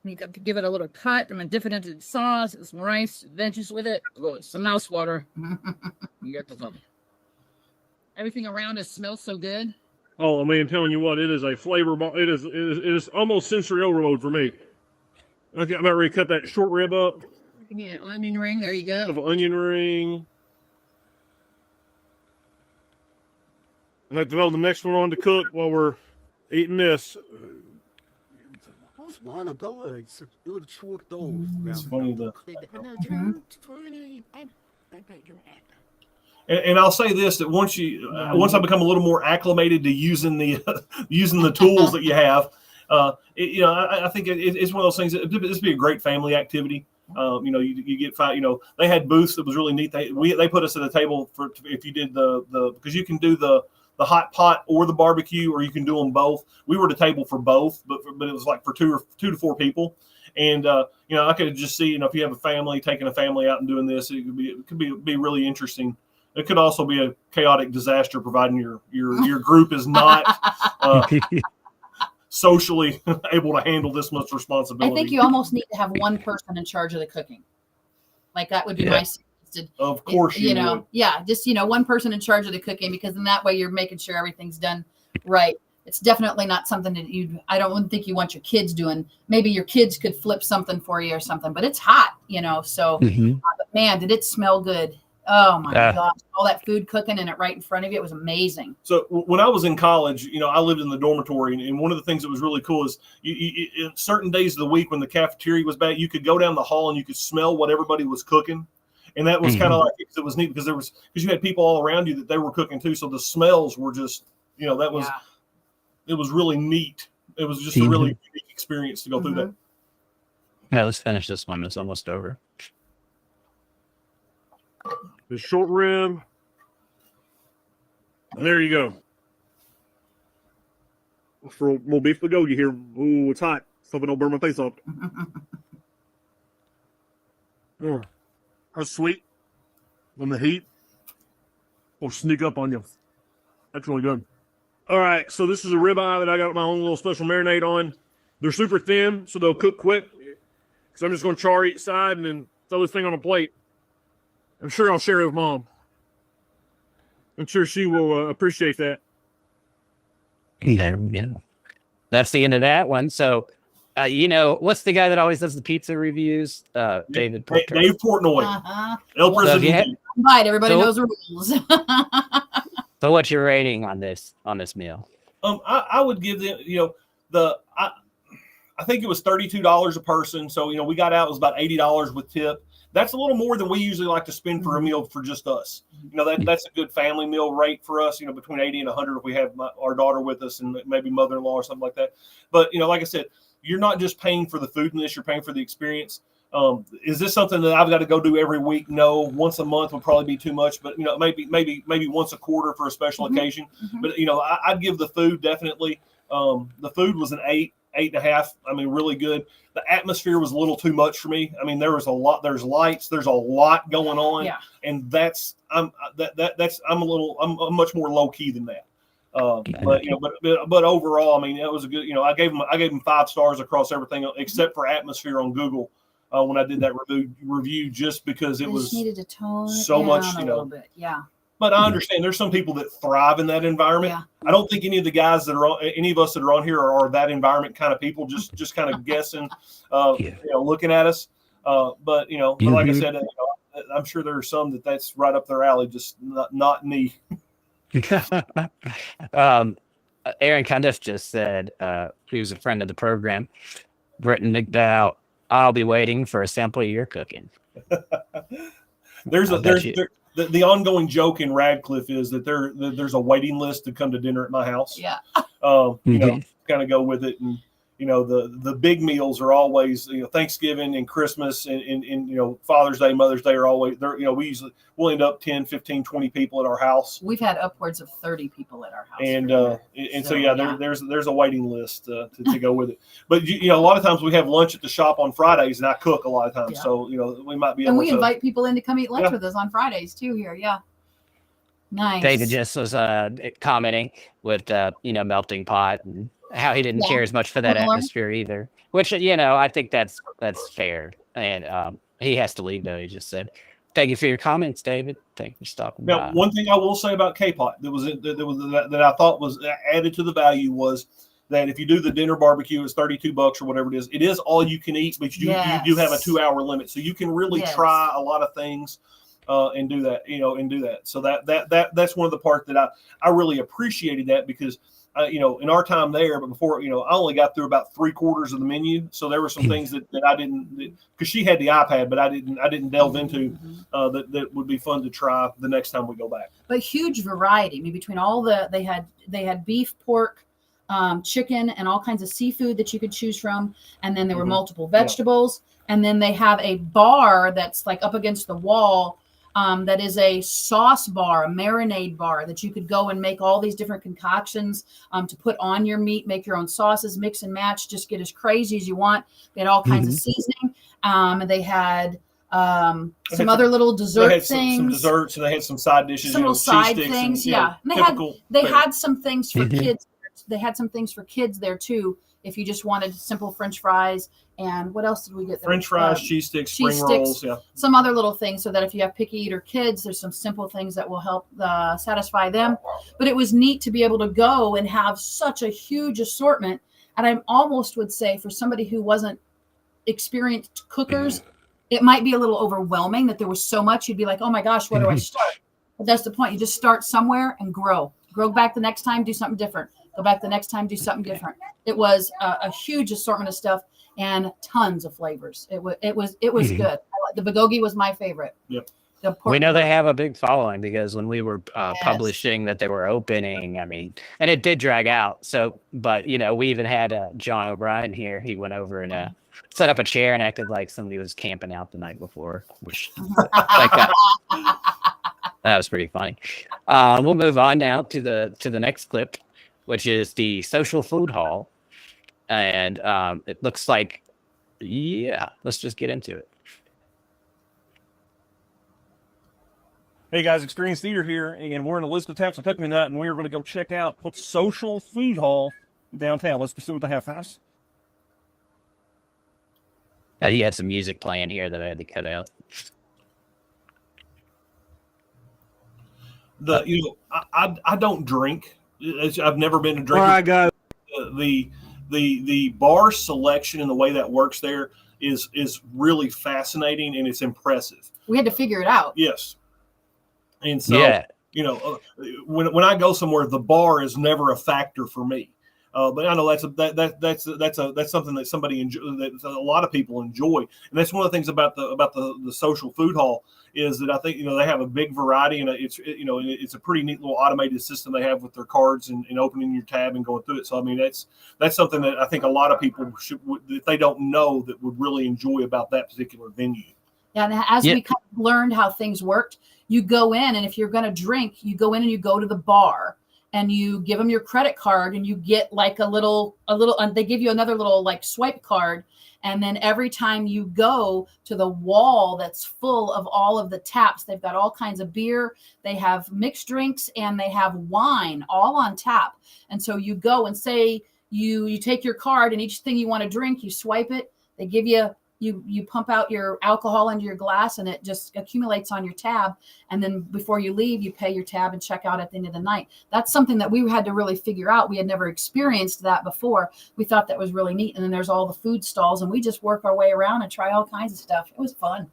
You got to give it a little cut. I'm gonna dip it into the sauce, some rice, veggies with it, some mouse water. You get the fun. Everything around it smells so good. Oh, I mean, I'm telling you what, it is a flavor bomb. It is almost sensory overload for me. Okay, I'm about ready to cut that short rib up. Yeah, onion ring. There you go. Of onion ring. And I throw the next one on to cook while we're eating this. It's funny and I'll say this, that once I become a little more acclimated to using the tools that you have, I think it's one of those things. This would be a great family activity. You get they had booths that was really neat. They put us at a table for if you did the because you can do the hot pot or the barbecue, or you can do them both. We were at a table for both, but it was like for two to four people. And I could just see, if you have a family, taking a family out and doing this, it could be really interesting. It could also be a chaotic disaster, providing your group is not socially able to handle this much responsibility. I think you almost need to have one person in charge of the cooking. Like that would be my suggested. Of course, would. Yeah, just one person in charge of the cooking, because in that way you're making sure everything's done right. It's definitely not something that I don't think you want your kids doing. Maybe your kids could flip something for you or something, but it's hot, so, but man, did it smell good. Oh my gosh. All that food cooking and it right in front of you. It was amazing. So when I was in college, I lived in the dormitory, and one of the things that was really cool is you certain days of the week when the cafeteria was bad, you could go down the hall and you could smell what everybody was cooking. And that was kind of like, it was neat because you had people all around you that they were cooking too. So the smells were just, it was really neat. It was just a really unique experience to go through that. Yeah, let's finish this one. It's almost over. The short rib. And there you go. For more beef bulgogi here. Ooh, it's hot. So I don't burn my face off. That's sweet. When the heat will sneak up on you. That's really good. All right, so this is a ribeye that I got my own little special marinade on. They're super thin, so they'll cook quick. So I'm just going to char each side and then throw this thing on a plate. I'm sure I'll share it with Mom. I'm sure she will appreciate that. Yeah. That's the end of that one. So, what's the guy that always does the pizza reviews? Dave Portnoy. El Presidente. Right, everybody knows the rules. So what's your rating on this meal? I would give them, I think it was $32 a person. So, we got out, it was about $80 with tip. That's a little more than we usually like to spend for a meal for just us. That's a good family meal rate for us, between 80 and 100 if we have our daughter with us and maybe mother-in-law or something like that. But, like I said, you're not just paying for the food in this, you're paying for the experience. Is this something that I've got to go do every week? No. Once a month would probably be too much, but maybe once a quarter for a special occasion. But I'd give the food definitely. The food was an 8.5. I mean, really good. The atmosphere was a little too much for me. I mean, there's lights, there's a lot going on, and I'm much more low key than that. But overall, I mean, it was a good. I gave them 5 stars across everything except for atmosphere on Google. When I did that review, just because it was needed to tone so much, a little bit. Yeah. But I understand there's some people that thrive in that environment. Yeah. I don't think any of the guys any of us that are on here are that environment kind of people, just kind of guessing, looking at us. But like I said, I'm sure there are some that's right up their alley, just not me. Aaron Cundiff just said, he was a friend of the program, Britten McDowell, I'll be waiting for a sample of your cooking. The ongoing joke in Radcliffe is that there's a waiting list to come to dinner at my house. Yeah. Kind of go with it. And, the big meals are always, Thanksgiving and Christmas and Father's Day, Mother's Day are always there. We'll end up 10, 15, 20 people at our house. We've had upwards of 30 people at our house. There's a waiting list to go with it. But, a lot of times we have lunch at the shop on Fridays and I cook a lot of times. Yeah. So, we might be able to. And we invite people in to come eat lunch with us on Fridays too here. Yeah. Nice. David just was commenting with, melting pot and how he didn't Yeah. care as much for that Similar. atmosphere either. Which I think that's fair. And he has to leave though. He just said, "Thank you for your comments, David. Thank you for stopping Now, by." one thing I will say about K-Pot that I thought was added to the value was that if you do the dinner barbecue, it's $32 or whatever it is. It is all you can eat, but you do have a 2-hour limit, so you can really try a lot of things and do that. So that's one of the parts that I really appreciated that because. In our time there, but before, I only got through about 3/4 of the menu. So there were some things that I didn't, because she had the iPad, but I didn't delve into that would be fun to try the next time we go back. But huge variety. I mean, between all they had beef, pork, chicken, and all kinds of seafood that you could choose from. And then there were multiple vegetables. Yeah. And then they have a bar that's like up against the wall. That is a sauce bar, a marinade bar that you could go and make all these different concoctions to put on your meat, make your own sauces, mix and match, just get as crazy as you want. They had all kinds of seasoning. They had some other little dessert things. Some desserts, and they had some side dishes. Some little side things, And they had some things for kids. They had some things for kids there too. If you just wanted simple French fries, and what else did we get? French fries, cheese sticks, spring rolls, some other little things, so that if you have picky eater kids, there's some simple things that will help satisfy them. But it was neat to be able to go and have such a huge assortment. And I almost would say for somebody who wasn't experienced cookers, it might be a little overwhelming that there was so much. You'd be like, oh my gosh, where do I start? But that's the point. You just start somewhere and grow back the next time, do something different. Go back the next time, do something different. It was a huge assortment of stuff and tons of flavors. It was good. The bulgogi was my favorite. Yep. We know they have a big following because when we were publishing that they were opening, and it did drag out. So, but we even had John O'Brien here. He went over and set up a chair and acted like somebody was camping out the night before, which that was pretty funny. We'll move on now to the next clip, which is the social food hall. And it looks like, let's just get into it. Hey guys, Experience Theater here, and we're in Elizabeth Taps and Peppermint Nut, and we're going to go check out the social food hall downtown. Let's pursue what they have fast. He had some music playing here that I had to cut out. I don't drink. I've never been a drinker. All right, guys. The bar selection and the way that works there is really fascinating, and it's impressive. We had to figure it out. Yes. And so, when I go somewhere, the bar is never a factor for me. But I know that's something that that a lot of people enjoy, and that's one of the things about the social food hall is that I think they have a big variety, and it's a pretty neat little automated system they have with their cards and opening your tab and going through it. So that's something that I think a lot of people if they don't know, that would really enjoy about that particular venue. Yeah, and as we kind of learned how things worked, you go in, and if you're going to drink, you go in and you go to the bar. And you give them your credit card, and you get like a little, they give you another little like swipe card. And then every time you go to the wall that's full of all of the taps, they've got all kinds of beer, they have mixed drinks, and they have wine all on tap. And so you go and say you take your card, and each thing you want to drink, you swipe it. They give you pump out your alcohol into your glass, and it just accumulates on your tab. And then before you leave, you pay your tab and check out at the end of the night. That's something that we had to really figure out. We had never experienced that before. We thought that was really neat. And then there's all the food stalls, and we just work our way around and try all kinds of stuff. It was fun.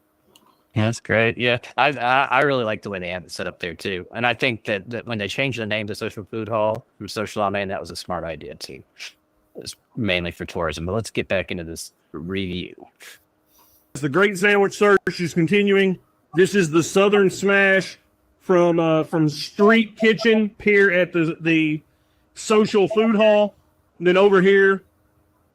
Yeah, that's great. Yeah, I really like the way they have it set up there too. And I think that when they changed the name to Social Food Hall from Social Domain, that was a smart idea too. It's mainly for tourism. But let's get back into this review. The Great Sandwich Search is continuing. This is the Southern Smash from Street Kitchen here at the Social Food Hall. And then over here,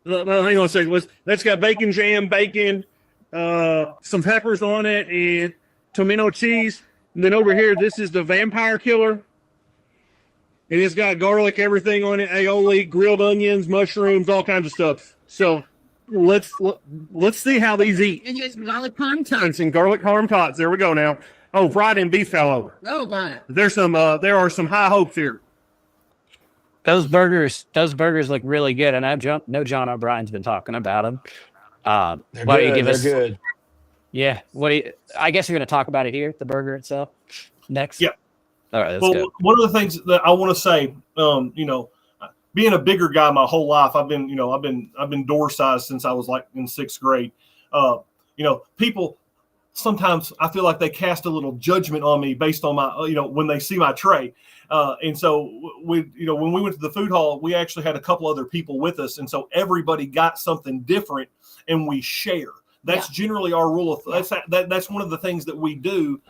hang on a second. That's got bacon jam, bacon, some peppers on it, and tomato cheese. And then over here, this is the Vampire Killer. And it's got garlic, everything on it, aioli, grilled onions, mushrooms, all kinds of stuff. So let's see how these eat. And it's garlic parm tots. And garlic parm tots. There we go now. Oh, fried and beef fell over. Oh, my. There are some high hopes here. those burgers look really good, and I know John O'Brien's been talking about them. They're Why don't you good. give They're us? good. Yeah. I guess you're going to talk about it here, the burger itself, next. Yeah. All right. Let's Well, go. one of the things that I want to say, being a bigger guy my whole life, I've been door sized since I was like in 6th grade. People sometimes I feel like they cast a little judgment on me based on my, when they see my tray. And so when we went to the food hall, we actually had a couple other people with us. And so everybody got something different and we share. That's generally our rule of that's one of the things that we do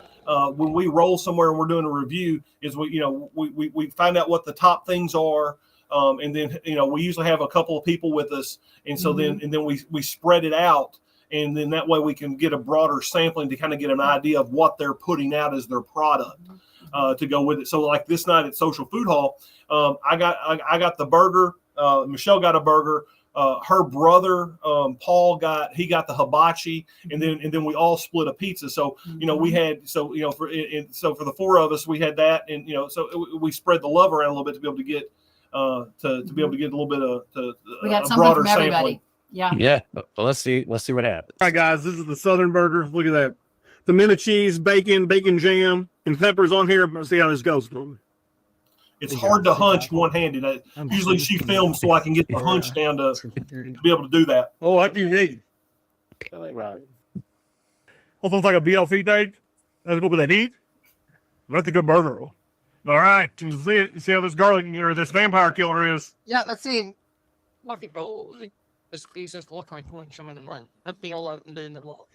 when we roll somewhere and we're doing a review is we find out what the top things are. And then, we usually have a couple of people with us. And so then we spread it out. And then that way we can get a broader sampling to kind of get an idea of what they're putting out as their product to go with it. So like this night at Social Food Hall, I got the burger. Michelle got a burger. Her brother Paul got the hibachi, and then we all split a pizza. So we had for the 4 of us we had that, and so we spread the love around a little bit to be able to get to be able to get a little bit of We got a something broader from everybody. sampling. Yeah. Yeah. Well, let's see what happens. All right, guys, this is the Southern burger. Look at that. Tomato cheese, bacon jam, and peppers on here. Let's see how this goes. It's hard to hunch one-handed. Usually she films so I can get the hunch down to be able to do that. Oh, what do you need? Right. Almost like a BLT day. That's what they need. That's a good burger. All right, you see how this garlic or this vampire killer is. Yeah, let's see. Lucky bro. This piece is look like one some of them run. That'd be all out in the wall.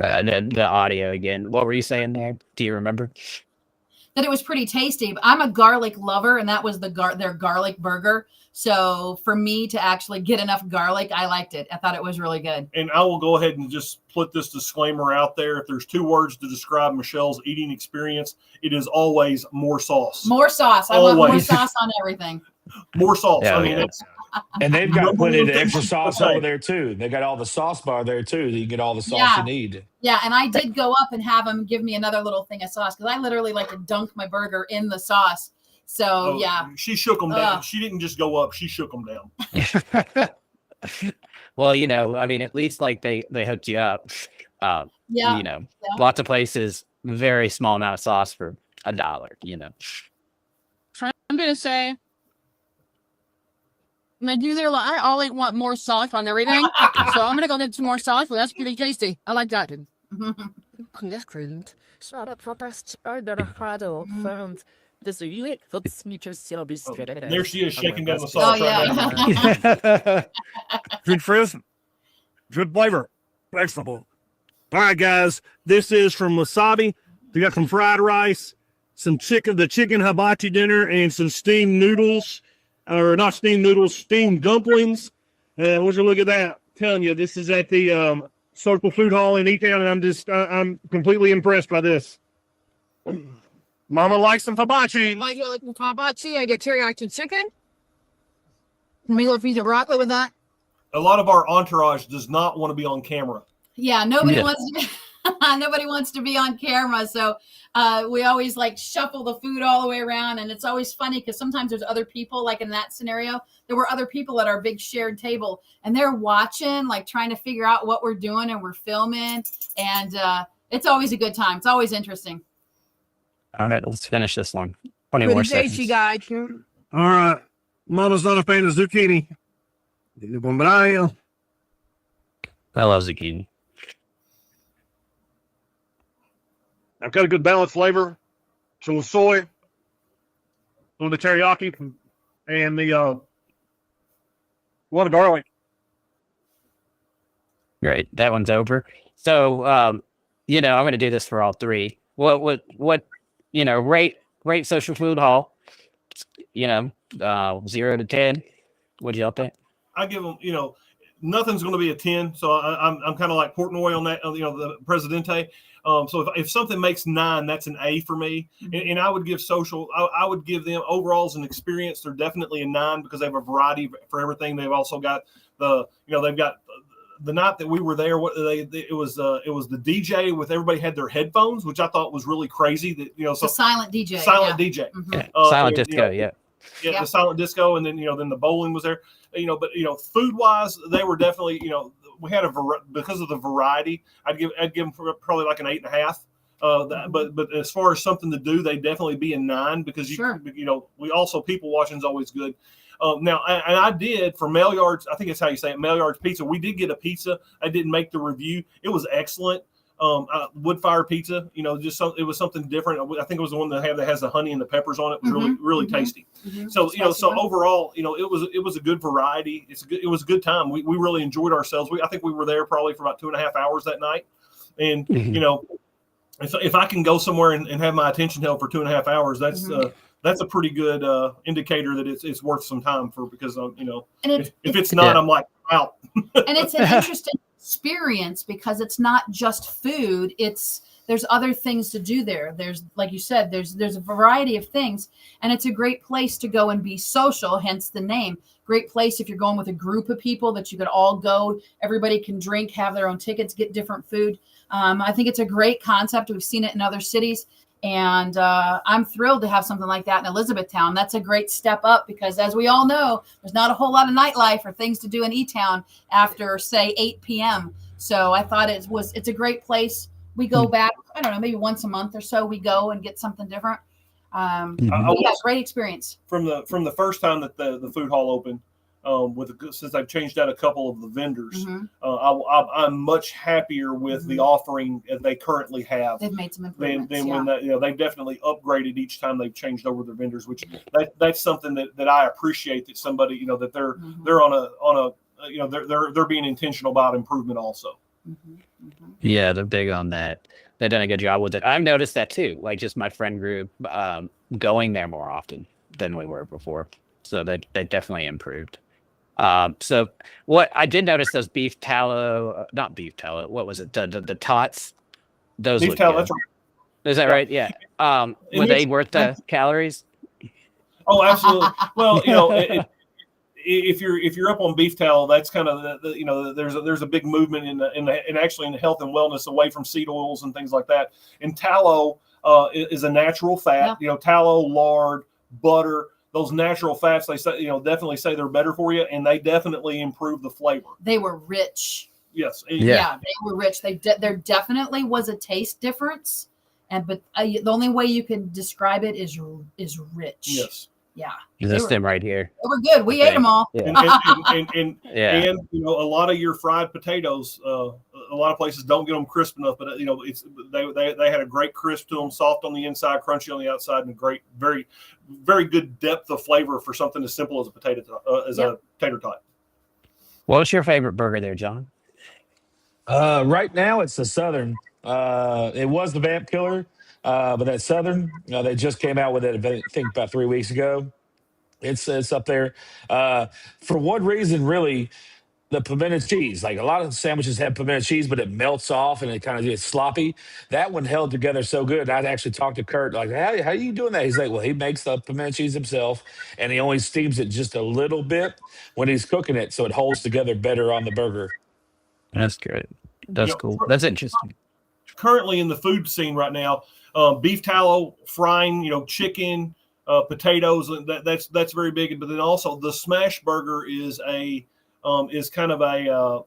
And then the audio again. What were you saying there? Do you remember? That it was pretty tasty. I'm a garlic lover, and that was their garlic burger. So for me to actually get enough garlic, I liked it. I thought it was really good. And I will go ahead and just put this disclaimer out there. If there's 2 words to describe Michelle's eating experience, it is always more sauce. More sauce. I want more sauce on everything. More sauce. Yeah, I mean, yeah. And they've got plenty of extra sauce Okay. over there too. They got all the sauce bar there too. You can get all the sauce you need. Yeah, and I did go up and have them give me another little thing of sauce because I literally like to dunk my burger in the sauce. So yeah, she shook them down. She didn't just go up; she shook them down. Well, I mean, at least like they hooked you up. Lots of places, very small amount of sauce for $1. I'm gonna say they do their. I always want more sauce on everything, so I'm gonna go get some more sauce. But that's pretty tasty. I like that. That's crazy. Schade, verpasst der Frage und das Juliet wird's mir just ja bis There she is shaking down the Oh sauce right now. Good frizz. Good flavor. Excellent. All right, guys. This is from Wasabi. We got some fried rice, some the chicken hibachi dinner, and some steamed noodles. Or not steamed noodles, steamed dumplings. And would you look at that? I'm telling you, this is at the Social Food Hall in E-Town, and I'm completely impressed by this. Mama likes some hibachi. Like you like hibachi, I get teriyaki chicken. Maybe a piece of broccoli with that. A lot of our entourage does not want to be on camera. Yeah, nobody wants to be on camera. So we always like shuffle the food all the way around, and it's always funny because sometimes there's other people. Like in that scenario, there were other people at our big shared table, and they're watching, like trying to figure out what we're doing, and we're filming, and it's always a good time. It's always interesting. All right, let's finish this one. 20 more seconds. Tasty, guys. All right. Mama's not a fan of zucchini. But I am. I love zucchini. I've got a good balanced flavor. Some soy, a little bit of teriyaki, and the a lot of garlic. Great. That one's over. So, I'm going to do this for all 3. What, rate Social Food Hall, 0 to 10. What'd you up at? I give them, nothing's going to be a 10. So I'm kind of like Portnoy on that, the Presidente. So if something makes 9, that's an A for me. And I would give Social, I would give them overall as an experience. They're definitely a 9 because they have a variety for everything. They've also got they've got the night that we were there, it was the DJ with everybody had their headphones, which I thought was really crazy. That it's a silent DJ. DJ, silent disco, yeah, the silent disco, and then then the bowling was there. But food wise, they were definitely we had because of the variety. I'd give them probably like an 8.5. But as far as something to do, they definitely be a 9 because we also people watching is always good. Now, and I did for Maillards, I think that's how you say it, Maillards Pizza. We did get a pizza. I didn't make the review. It was excellent. Wood fire pizza, it was something different. I think it was the one that has the honey and the peppers on it. It was really tasty. So, overall, it was a good variety. It was a good time. We really enjoyed ourselves. I think we were there probably for about 2.5 hours that night. And, if I can go somewhere and have my attention held for 2.5 hours, that's a pretty good indicator that it's worth some time because if it's not, I'm like out. And it's an interesting experience because it's not just food. There's other things to do there. There's, like you said, there's a variety of things, and it's a great place to go and be social, hence the name. Great place if you're going with a group of people that you could all go. Everybody can drink, have their own tickets, get different food. I think it's a great concept. We've seen it in other cities. And I'm thrilled to have something like that in Elizabethtown. That's a great step up because, as we all know, there's not a whole lot of nightlife or things to do in E-Town after, say, 8 p.m. So I thought it's a great place. We go back, I don't know, maybe once a month or so. We go and get something different. Great experience. From the first time that the food hall opened, since I've changed out a couple of the vendors, I'm much happier with the offering that they currently have. They've made some improvements. Than when they've definitely upgraded each time they've changed over their vendors, which that's something that I appreciate, that somebody that they're on a they're being intentional about improvement also. Yeah, they're big on that. They've done a good job with it. I've noticed that too. Like just my friend group going there more often than we were before. So they definitely improved. So what I did notice, those beef tallow, not beef tallow. What was it? The tots. Those beef tallow. That's right. Is that right? Yeah. Were they worth the calories? Oh, absolutely. Well, if you're up on beef tallow, that's kind of there's a big movement in actually in the health and wellness away from seed oils and things like that. And tallow is a natural fat. Yeah. Tallow, lard, butter. Those natural fats, they say, definitely say they're better for you, and they definitely improve the flavor. They were rich. Yes. Yeah, they were rich. There definitely was a taste difference, but the only way you can describe it is rich. Yes. Yeah. This them right here. They were good. We ate them all. Yeah. And a lot of your fried potatoes, a lot of places don't get them crisp enough, but they had a great crisp to them, soft on the inside, crunchy on the outside, and great, very, very good depth of flavor for something as simple as a potato a tater tot. What's your favorite burger there, John? Right now it's the Southern. It was the Vamp Killer, but that Southern, they just came out with it, I think about 3 weeks ago. It's up there. For one reason, really, the pimento cheese. Like a lot of sandwiches have pimento cheese, but it melts off and it kind of gets sloppy. That one held together so good. I'd actually talked to Kurt, like, how are you doing that? He's like, well, he makes the pimento cheese himself, and he only steams it just a little bit when he's cooking it, so it holds together better on the burger. That's good. That's cool. That's interesting. Currently in the food scene right now, beef tallow, frying, chicken, potatoes, that's very big. But then also the smash burger is kind of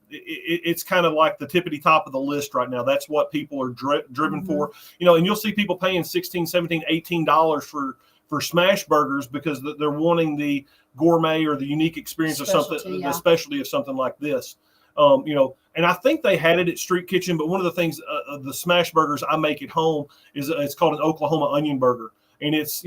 it's kind of like the tippity top of the list right now. That's what people are driven for, and you'll see people paying $16, $17, $18 for smash burgers because they're wanting the gourmet or the unique experience of something, the specialty of something like this. And I think they had it at Street Kitchen, but one of the things, the smash burgers I make at home is it's called an Oklahoma onion burger, and it's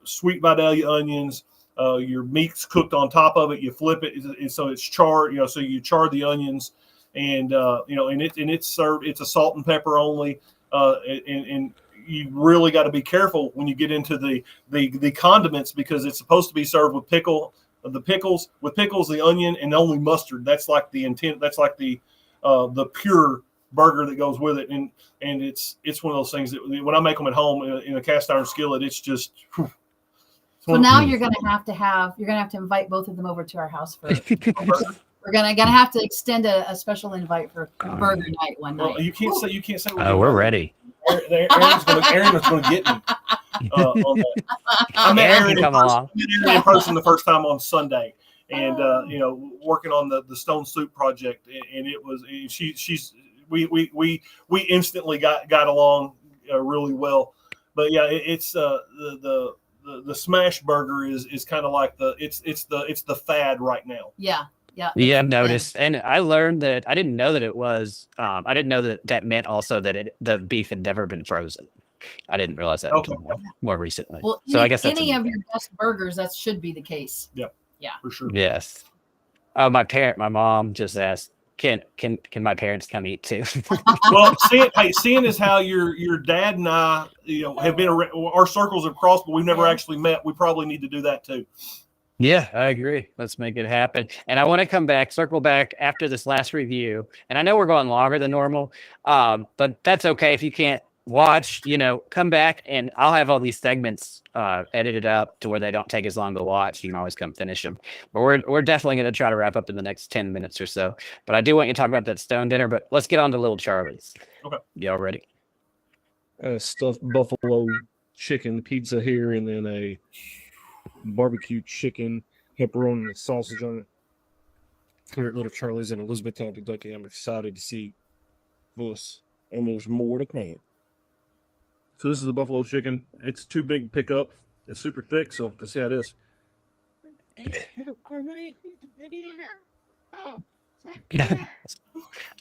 sweet Vidalia onions. Your meat's cooked on top of it. You flip it, so it's charred. So you char the onions, and it's served. It's a salt and pepper only, and you really got to be careful when you get into the condiments because it's supposed to be served with pickles, the onion, and only mustard. That's like the intent. That's like the pure burger that goes with it, and it's one of those things that when I make them at home in a cast iron skillet, it's just. So now you're gonna have to invite both of them over to our house for. We're gonna have to extend a special invite for burger night one night. Well, you can't say. We're ready. Aaron's going to get me. On that. I met Aaron Aaron can come along. in person the first time on Sunday, and working on the Stone Soup project, and it was we instantly got along really well. But yeah, it's the smash burger is kind of like it's the fad right now. Yeah. Yeah, I've noticed, and I learned that I didn't know that it was. I didn't know that meant also that the beef had never been frozen. I didn't realize that until more recently. Well, so I guess that's any of your best burgers, that should be the case. Yeah, for sure. Yes. My mom just asked, can my parents come eat too? Well, seeing as how your dad and I, have been our circles have crossed, but we've never actually met. We probably need to do that too. Yeah, I agree. Let's make it happen. And I want to circle back after this last review. And I know we're going longer than normal, but that's okay if you can't watch. Come back and I'll have all these segments edited up to where they don't take as long to watch. You can always come finish them. But we're definitely going to try to wrap up in the next 10 minutes or so. But I do want you to talk about that Stone dinner. But let's get on to Little Charlie's. Okay. Y'all ready? Stuffed buffalo chicken pizza here, and then a barbecue chicken, pepperoni, and sausage on it. Here at Little Charlie's in Elizabethtown, Kentucky. I'm excited to see this, and there's more to come. So this is the buffalo chicken. It's too big to pick up. It's super thick, so let's see how it is.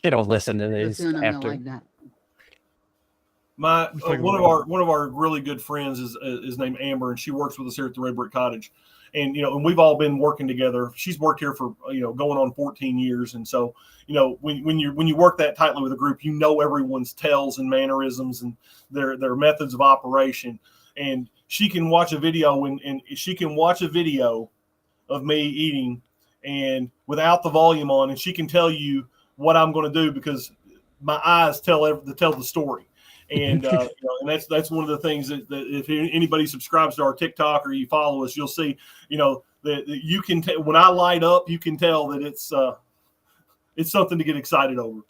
They don't listen to these after. Like that. One of our really good friends is named Amber, and she works with us here at the Red Brick Cottage, and and we've all been working together. She's worked here for going on 14 years, and so when you work that tightly with a group, everyone's tells and mannerisms and their methods of operation, and she can watch a video and she can watch a video of me eating and without the volume on, and she can tell you what I'm going to do because my eyes tell the story. And and that's one of the things that if anybody subscribes to our TikTok or you follow us, you'll see that you can when I light up, you can tell that it's something to get excited over.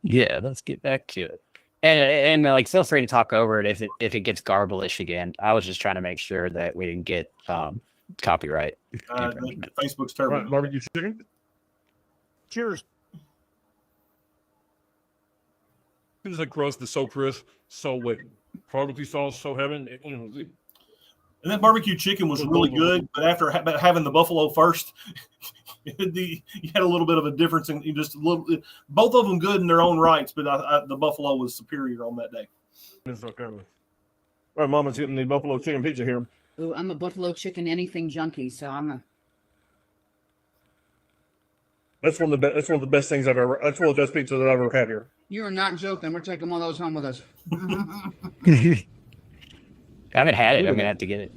Yeah, let's get back to it. And feel free to talk over it if it gets garblish again. I was just trying to make sure that we didn't get copyright. Facebook's terrible. Right, barbecue chicken. Cheers. It's like crust is so crisp, so wet. Barbecue sauce, so heaven. And that barbecue chicken was really good, but after having the buffalo first, you had a little bit of a difference in just a little. Both of them good in their own rights, but the buffalo was superior on that day. It's okay. All right, Mama's getting the buffalo chicken pizza here. Ooh, I'm a buffalo chicken anything junkie, so That's one of the best things I've ever. That's one of the best pizzas that I've ever had here. You are not joking. We're taking one of those home with us. I haven't had it. I'm gonna have to get it.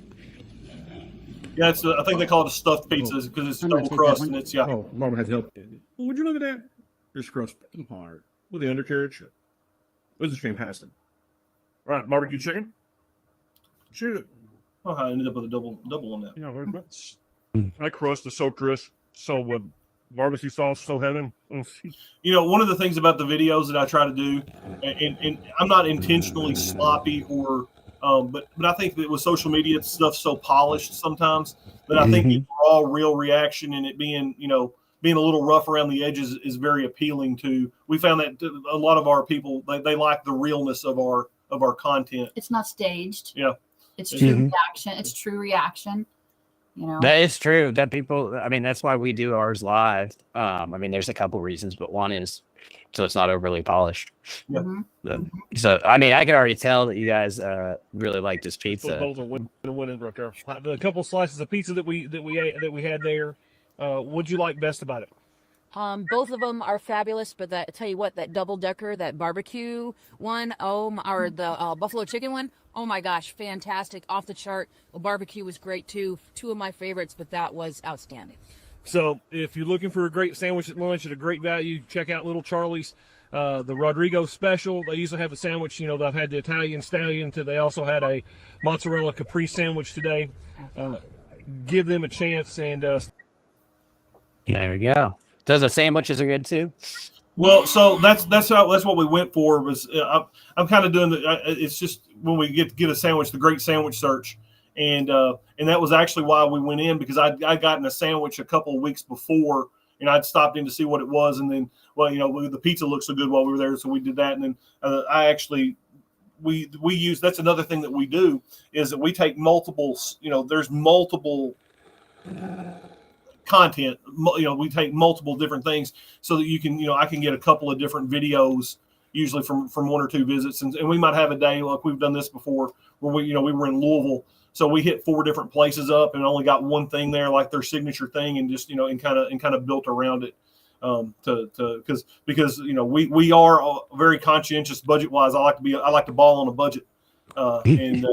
Yeah, I think they call it a stuffed pizza because it's double crust and it's Oh, Mama had to help. Would you look at that? There's crust hard with the undercarriage. It was fantastic. All right, barbecue chicken. Shoot it. Oh, I ended up with a double on that. Yeah, very much. That crust is so crisp, so with barbecue sauce, so heaven. One of the things about the videos that I try to do, and I'm not intentionally sloppy or, but I think that with social media stuff's so polished sometimes that I think the raw, real reaction and it being, being a little rough around the edges is very appealing to. We found that a lot of our people they like the realness of our content. It's not staged. Yeah, it's true reaction. It's true reaction. That is true. That people, that's why we do ours live. There's a couple reasons, but one is so it's not overly polished. Yeah. So, I can already tell that you guys really like this pizza. Those are winning right there. The couple slices of pizza that we had there. What'd you like best about it? Both of them are fabulous, but I tell you what, that double decker, that barbecue one, or the buffalo chicken one, oh my gosh, fantastic, off the chart. The barbecue was great too. Two of my favorites, but that was outstanding. So if you're looking for a great sandwich at lunch at a great value, check out Little Charlie's. The Rodrigo special. They usually have a sandwich. They've had the Italian Stallion. They also had a mozzarella Capri sandwich today. Give them a chance and. There we go. Does the sandwiches are good too? Well, so that's what we went for. Was I'm kind of doing it's just when we get a sandwich, the great sandwich search, and that was actually why we went in, because I'd gotten a sandwich a couple of weeks before, and I'd stopped in to see what it was, and then the pizza looked so good while we were there, so we did that, and then we use, that's another thing that we do, is that we take multiple, there's multiple content, we take multiple different things so that you can, I can get a couple of different videos usually from one or two visits, and we might have a day like we've done this before where we were in Louisville, so we hit 4 different places up and only got one thing there, like their signature thing, and just and kind of built around it, because we are very conscientious budget wise. I like to ball on a budget, and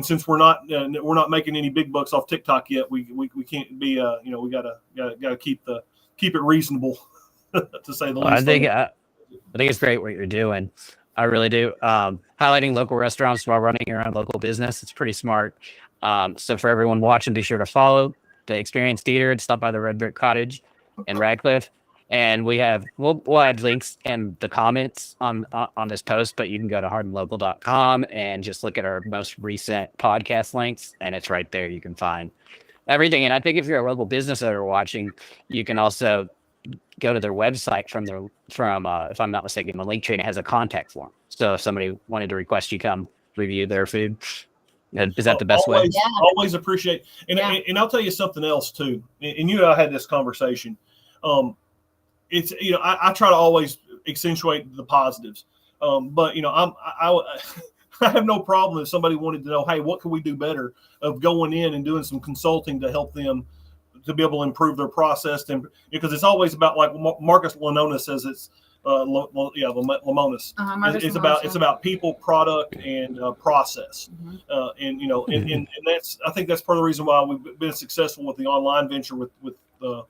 since we're not making any big bucks off TikTok yet, we can't be we gotta keep it reasonable to say the least. I think it's great what you're doing. I really do. Highlighting local restaurants while running your own local business, it's pretty smart. So for everyone watching, be sure to follow the Experienced Eater and stop by the Red Brick Cottage in Radcliffe. And we'll add links in the comments on this post, but you can go to hardinlocal.com and just look at our most recent podcast links, and it's right there. You can find everything. And I think if you're a local business owner watching, you can also go to their website from if I'm not mistaken, the link tree has a contact form. So if somebody wanted to request you come review their food, is that the best way? Always appreciate. And I'll tell you something else too. And I had this conversation. It's I try to always accentuate the positives, but I have no problem if somebody wanted to know, hey, what can we do better, of going in and doing some consulting to help them to be able to improve their process, because it's always about, like Marcus Lemonis says, it's Lemonis. It's about people, product, and process, and that's, I think that's part of the reason why we've been successful with the online venture with the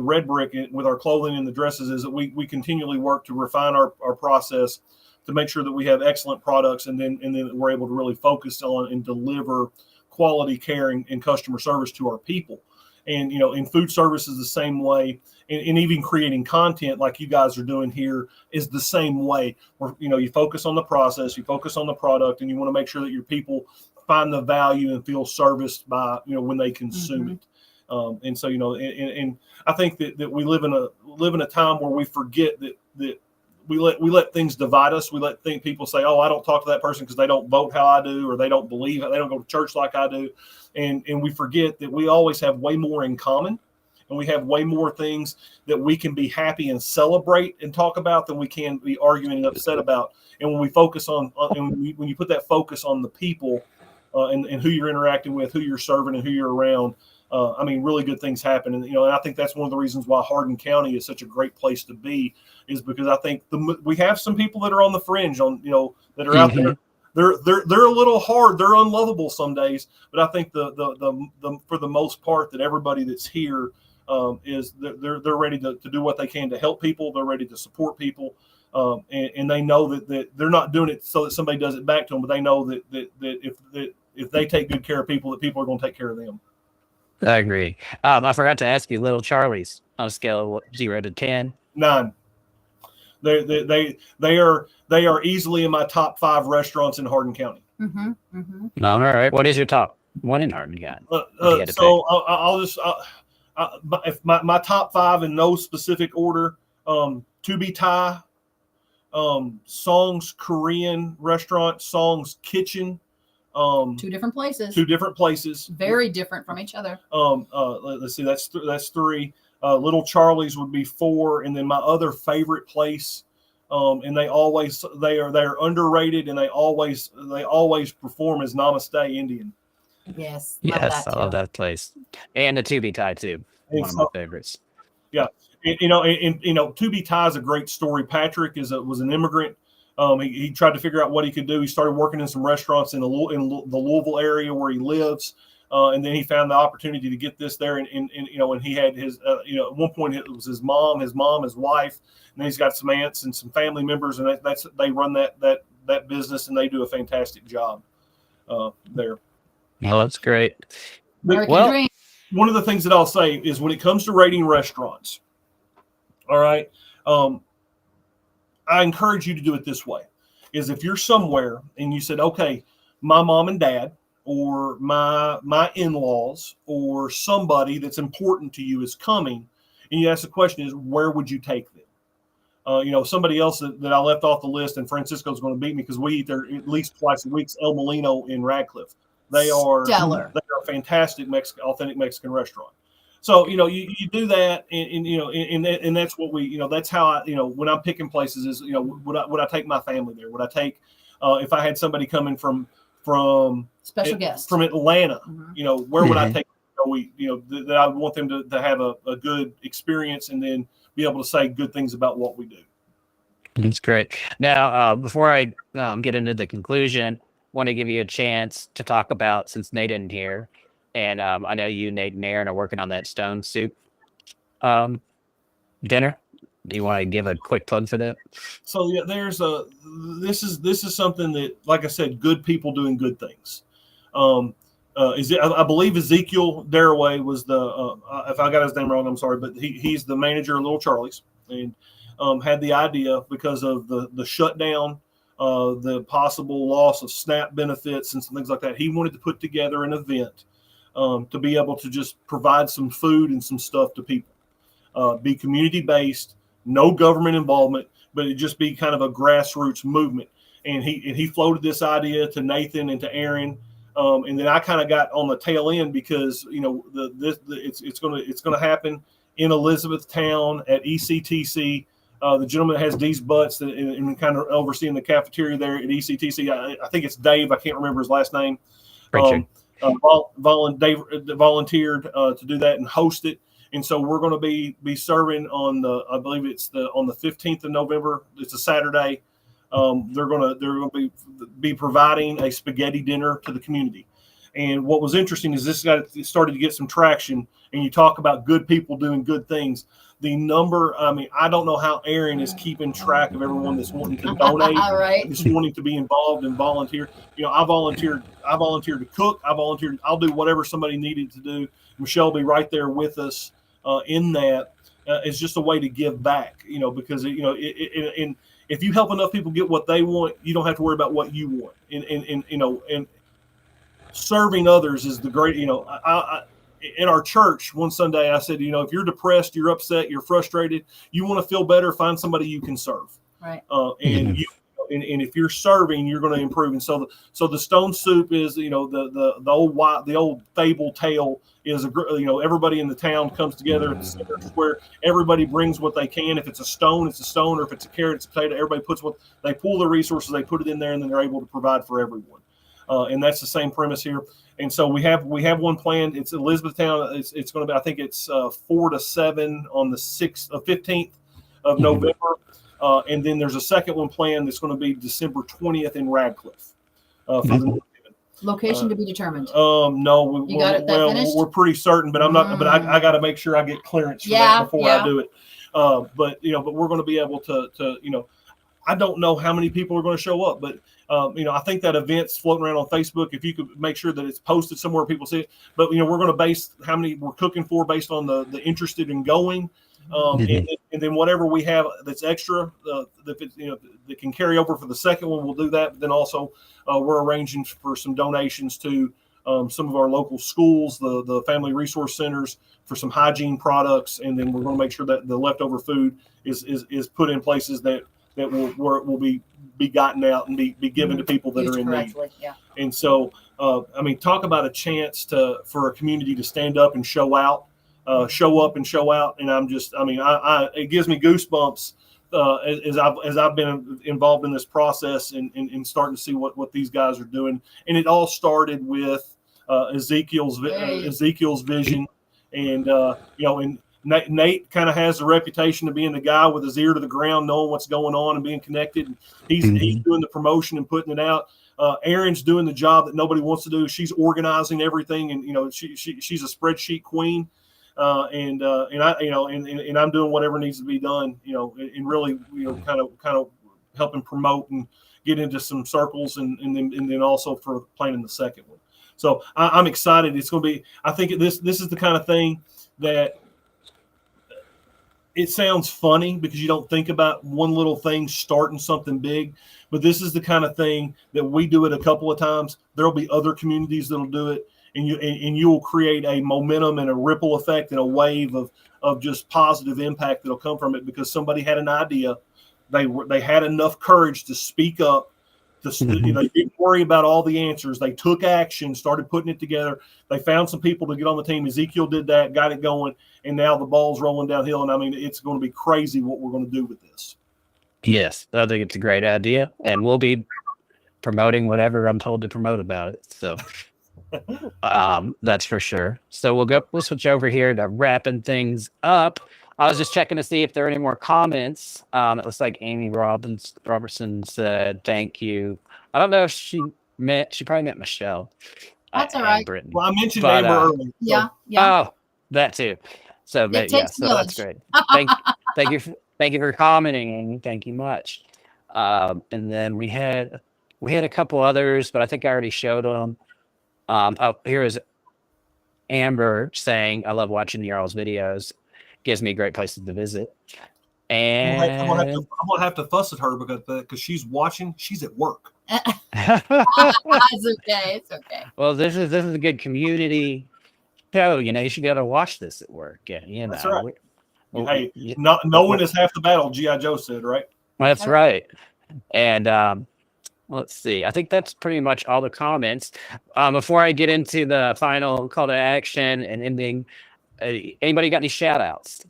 Red Brick, with our clothing and the dresses, is that we continually work to refine our process to make sure that we have excellent products, and then we're able to really focus on and deliver quality care and customer service to our people. And in food service is the same way, and even creating content like you guys are doing here is the same way. Where you focus on the process, you focus on the product, and you want to make sure that your people find the value and feel serviced by when they consume it. And so and I think that we live in a time where we forget that we let things divide us. We let people say, oh, I don't talk to that person because they don't vote how I do, or they don't believe it, they don't go to church like I do, and we forget that we always have way more in common, and we have way more things that we can be happy and celebrate and talk about than we can be arguing and upset about. And when we focus on when you put that focus on the people and who you're interacting with, who you're serving, and who you're around, really good things happen. And and I think that's one of the reasons why Hardin County is such a great place to be, is because I think we have some people that are on the fringe, that are out there. They're a little hard. They're unlovable some days, but I think the for the most part, that everybody that's here is they're ready to do what they can to help people. They're ready to support people, and they know that they're not doing it so that somebody does it back to them, but they know that if they take good care of people, that people are going to take care of them. I agree. I forgot to ask you, Little Charlie's on a scale of 0 to 10. 9. They are easily in my top 5 restaurants in Hardin County. All right. What is your top one in Hardin County? I'll just if my top 5 in no specific order: To Be Thai, Song's Korean restaurant, Song's Kitchen. 2 different places. 2 different places. Very different from each other. Let's see. That's 3. Little Charlie's would be 4, and then my other favorite place, and they are underrated, and they always perform, as Namaste Indian. Yes. Yes, I love that place, and the To Be Thai too. One of my favorites. Yeah, To Be Thai is a great story. Patrick was an immigrant. He tried to figure out what he could do. He started working in some restaurants in the Louisville area where he lives. And then he found the opportunity to get this there, and he had his at one point it was his mom, his wife, and then he's got some aunts and some family members, and they run that business, and they do a fantastic job there. Well, that's great. American dream. one of the things that I'll say is when it comes to rating restaurants, all right, I encourage you to do it this way. Is if you're somewhere and you said, okay, my mom and dad or my in-laws or somebody that's important to you is coming, and you ask the question is, where would you take them? Somebody else that I left off the list, and Francisco's going to beat me because we eat there at least twice a week, El Molino in Radcliffe. They are Stellar. They are a fantastic authentic Mexican restaurant. So, you do that, and that's what that's how I, when I'm picking places is, would I take my family there? Would I take, if I had somebody coming from special guest from Atlanta, where would I take, that I would want them to have a good experience and then be able to say good things about what we do. That's great. Now, before I get into the conclusion, want to give you a chance to talk about, since Nate isn't here, and I know you, Nate, and Aaron are working on that stone soup dinner. Do you want to give a quick plug for that? So yeah, this is something that, like I said, good people doing good things. I believe Ezekiel Daraway was the if I got his name wrong, I'm sorry, but he's the manager of Little Charlie's, and had the idea because of the shutdown, the possible loss of SNAP benefits and some things like that. He wanted to put together an event to be able to just provide some food and some stuff to people, be community based, no government involvement, but it just be kind of a grassroots movement. And he floated this idea to Nathan and to Aaron. And then I kind of got on the tail end because it's going to happen in Elizabethtown at ECTC. The gentleman that has these butts and kind of overseeing the cafeteria there at ECTC. I think it's Dave. I can't remember his last name. Volunteered to do that and host it. And so we're going to be serving on I believe it's on the 15th of November. It's a Saturday. They're going to be providing a spaghetti dinner to the community. And what was interesting is this started to get some traction. And you talk about good people doing good things. The number, I don't know how Aaron is keeping track of everyone that's wanting to donate, right. that's wanting to be involved and volunteer. I volunteered to cook. I'll do whatever somebody needed to do. Michelle will be right there with us in that. It's just a way to give back, because if you help enough people get what they want, you don't have to worry about what you want. And serving others is the great, in our church one Sunday, I said, if you're depressed, you're upset, you're frustrated, you want to feel better, find somebody you can serve. Right. And if you're serving, you're going to improve. And so the stone soup is, the old fable tale is, everybody in the town comes together at the center where everybody brings what they can. If it's a stone, it's a stone, or if it's a carrot, it's a potato. Everybody they pull the resources, they put it in there, and then they're able to provide for everyone. And that's the same premise here. And so we have one planned. It's Elizabethtown. It's going to be, I think it's 4 to 7 on the 15th of November. And then there's a second one planned that's going to be December 20th in Radcliffe. For the location to be determined. No, You got it finished? we're pretty certain, but I'm not. But I got to make sure I get clearance for that before I do it. But we're going to be able to. I don't know how many people are going to show up, but I think that event's floating around on Facebook. If you could make sure that it's posted somewhere people see it, but we're going to base how many we're cooking for based on the interested in going, and then whatever we have that's extra, that can carry over for the second one, we'll do that. But then also we're arranging for some donations to some of our local schools, the family resource centers, for some hygiene products, and then we're going to make sure that the leftover food is put in places that will be gotten out and be given to people that are in need. Yeah. And so, talk about a chance for a community to stand up and show up and show out. And it gives me goosebumps as I've been involved in this process and starting to see what these guys are doing. And it all started with Ezekiel's vision, and and Nate kind of has the reputation of being the guy with his ear to the ground, knowing what's going on and being connected. He's doing the promotion and putting it out. Erin's doing the job that nobody wants to do. She's organizing everything, and she's a spreadsheet queen. And I'm doing whatever needs to be done, and really, kind of helping promote and get into some circles, and then also for planning the second one. So I'm excited. It's going to be. I think this is the kind of thing that it sounds funny because you don't think about one little thing starting something big, but this is the kind of thing that we do it a couple of times. There'll be other communities that'll do it, and you will create a momentum and a ripple effect and a wave of just positive impact that'll come from it because somebody had an idea. They had enough courage to speak up. They didn't worry about all the answers. They took action, started putting it together. They found some people to get on the team. Ezekiel did that, got it going, and now the ball's rolling downhill. And I mean, it's going to be crazy what we're going to do with this. Yes, I think it's a great idea, and we'll be promoting whatever I'm told to promote about it. So that's for sure. So we'll switch over here to wrapping things up. I was just checking to see if there are any more comments. It looks like Amy Robertson said, thank you. I don't know if she probably meant Michelle. That's all right. Britten. Well, I mentioned Amber earlier. So. Yeah. Oh, that too. So, so that's great. Thank you for commenting, Amy. Thank you much. And then we had a couple others, but I think I already showed them. Here is Amber saying, I love watching y'all's videos. Gives me great places to visit. And I'm gonna have to fuss at her because she's watching. She's at work. It's okay. It's okay. Well, this is a good community show. You should be able to watch this at work. Yeah, That's right. Hey, no one is half the battle. G.I. Joe said, right? That's right. And let's see. I think that's pretty much all the comments. Before I get into the final call to action and ending. Anybody got any shout outs?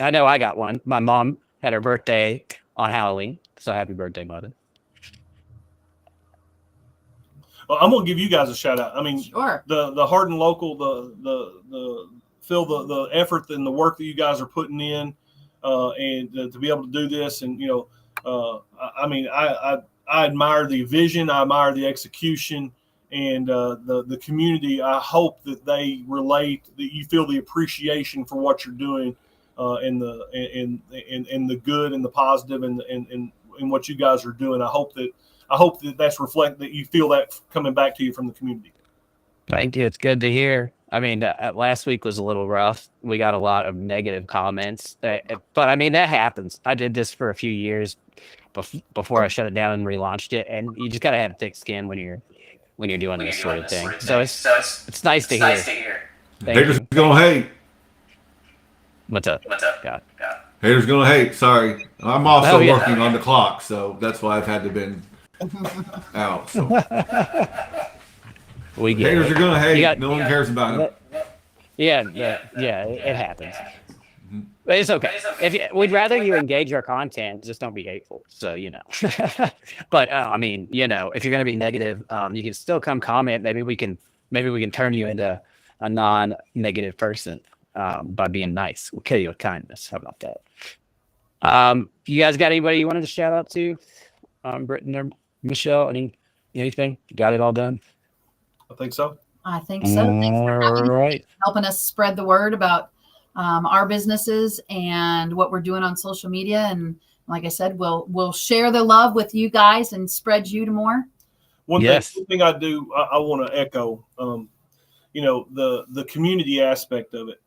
I know I got one. My mom had her birthday on Halloween, so happy birthday, Mother. Well, I'm gonna give you guys a shout out. I mean, sure. The Hardin local, the Phil, the effort and the work that you guys are putting in, and to be able to do this, and I admire the vision, I admire the execution. And the community, I hope that they relate, that you feel the appreciation for what you're doing, and the good and the positive and what you guys are doing. I hope that that's that you feel that coming back to you from the community. Thank you. It's good to hear. I mean, last week was a little rough. We got a lot of negative comments, but I mean that happens. I did this for a few years before I shut it down and relaunched it, and you just gotta have thick skin when you're doing this sort of thing. So it's nice to hear. Haters gonna hate. What's up? God. Haters gonna hate. Sorry, I'm also working on the clock, so that's why I've had to been out. So. We get haters are gonna hate. No one cares about it. Yeah, it happens. But it's okay. We'd rather you engage our content, just don't be hateful. So but I mean, if you're gonna be negative, you can still come comment. Maybe we can turn you into a non-negative person by being nice. We'll kill you with kindness. How about that? You guys got anybody you wanted to shout out to? Britten or Michelle? Anything? You got it all done? I think so. Thanks for helping us spread the word about our businesses and what we're doing on social media. And like I said, we'll share the love with you guys and spread you to more. One thing I do, I want to echo, the community aspect of it.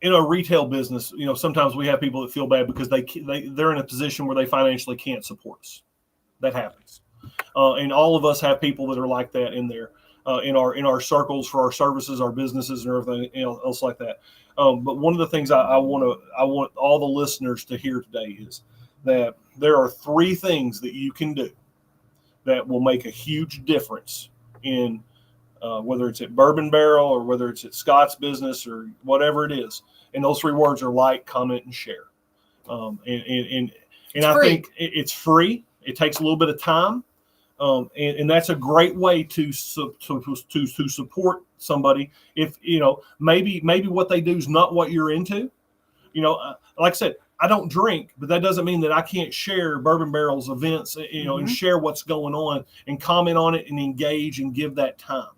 In a retail business, sometimes we have people that feel bad because they're in a position where they financially can't support us. That happens. And all of us have people that are like that in there, in our circles for our services, our businesses, and everything else like that. But one of the things I want all the listeners to hear today is that there are 3 things that you can do that will make a huge difference in whether it's at Bourbon Barrel or whether it's at Scott's business or whatever it is. And those 3 words are like, comment, and share. And I think it's free. It takes a little bit of time. And that's a great way to support somebody. If maybe what they do is not what you're into. Like I said, I don't drink, but that doesn't mean that I can't share Bourbon Barrel's events. And share what's going on and comment on it and engage and give that time.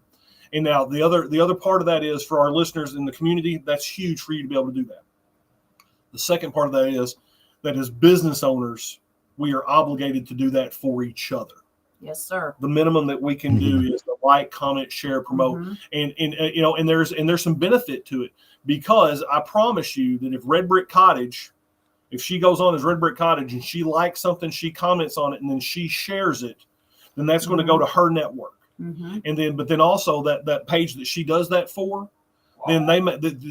And now the other part of that is for our listeners in the community. That's huge for you to be able to do that. The second part of that is that as business owners, we are obligated to do that for each other. Yes, sir. The minimum that we can do is to like, comment, share, promote, and you know, and there's some benefit to it, because I promise you that if Red Brick Cottage, if she goes on as Red Brick Cottage and she likes something, she comments on it, and then she shares it, then that's going to go to her network. And then, but then also that page that she does that for, then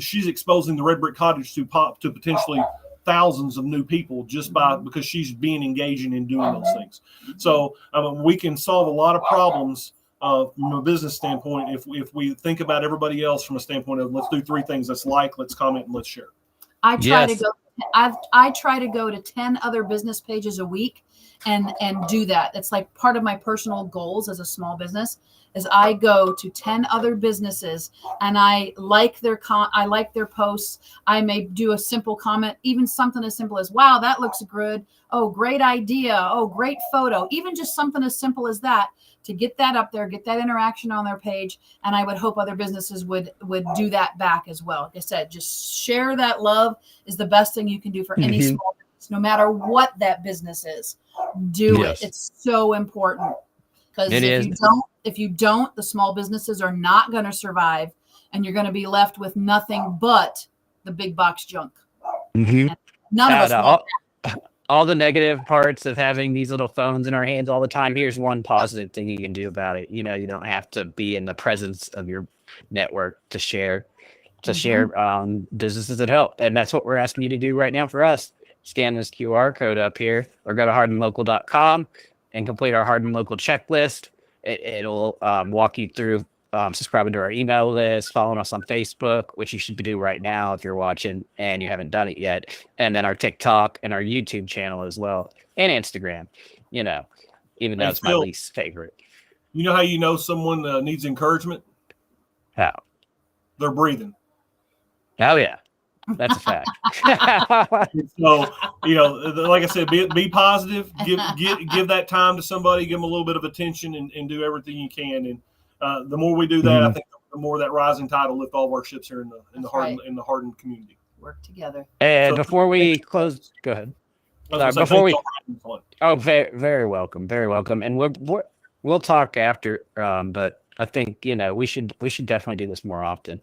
she's exposing the Red Brick Cottage to potentially thousands of new people just because she's being engaging in doing those things. So we can solve a lot of problems from a business standpoint if we think about everybody else from a standpoint of, let's do three things: let's like, let's comment, and let's share. I try to go to 10 other business pages a week and do that. It's like part of my personal goals as a small business is I go to 10 other businesses and I like their posts. I may do a simple comment, even something as simple as, wow, that looks good. Oh, great idea. Oh, great photo. Even just something as simple as that, to get that up there, get that interaction on their page. And I would hope other businesses would do that back as well. Like I said, just share that love is the best thing you can do for any small business, no matter what that business is. Do it. It's so important. Because if you don't, the small businesses are not going to survive, and you're going to be left with nothing but the big box junk. None of us want that. All the negative parts of having these little phones in our hands all the time. Here's one positive thing you can do about it. You know, you don't have to be in the presence of your network to share businesses that help. And that's what we're asking you to do right now for us. Scan this QR code up here or go to hardinlocal.com and complete our Hardin Local checklist. It'll walk you through subscribing to our email list, following us on Facebook, which you should do right now if you're watching and you haven't done it yet. And then our TikTok and our YouTube channel as well, and Instagram, you know, even though it's my least favorite. You know how you know someone needs encouragement? How? They're breathing. Oh, yeah. That's a fact. So, you know, like I said, be positive, give that time to somebody, give them a little bit of attention, and do everything you can. And the more we do that, I think the more that rising tide will lift all of our ships here in the Hardin community. Work together. And before we close, go ahead. Very, very welcome, very welcome. And we'll talk after, but I think, you know, we should definitely do this more often.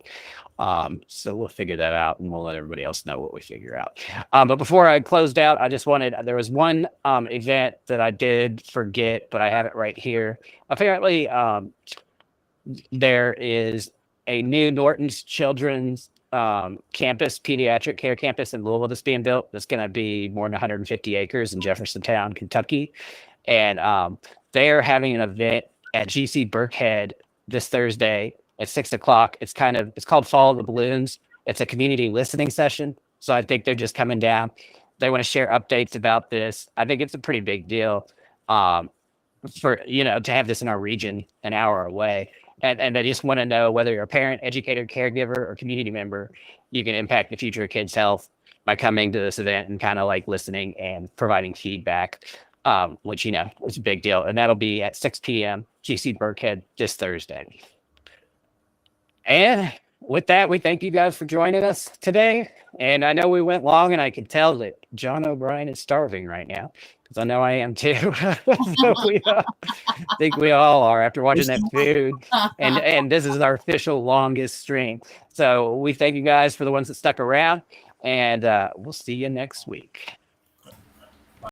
So we'll figure that out, and we'll let everybody else know what we figure out. But before I closed out, there was one event that I did forget, but I have it right here. Apparently, there is a new Norton's Children's campus, pediatric care campus in Louisville that's being built. That's going to be more than 150 acres in Jeffersontown, Kentucky. And they are having an event at GC Burkhead this Thursday at 6:00. It's called Follow the Balloons. It's a community listening session. So I think they're just coming down. They want to share updates about this. I think it's a pretty big deal for, you know, to have this in our region an hour away. And I just want to know whether you're a parent, educator, caregiver, or community member, you can impact the future of kids' health by coming to this event and kind of like listening and providing feedback, which, you know, is a big deal. And that'll be at 6 p.m. GC Burkhead this Thursday. And with that, we thank you guys for joining us today. And I know we went long, and I can tell that John O'Brien is starving right now, because I know I am too. So I think we all are after watching that food. And this is our official longest stream. So we thank you guys for the ones that stuck around, and we'll see you next week.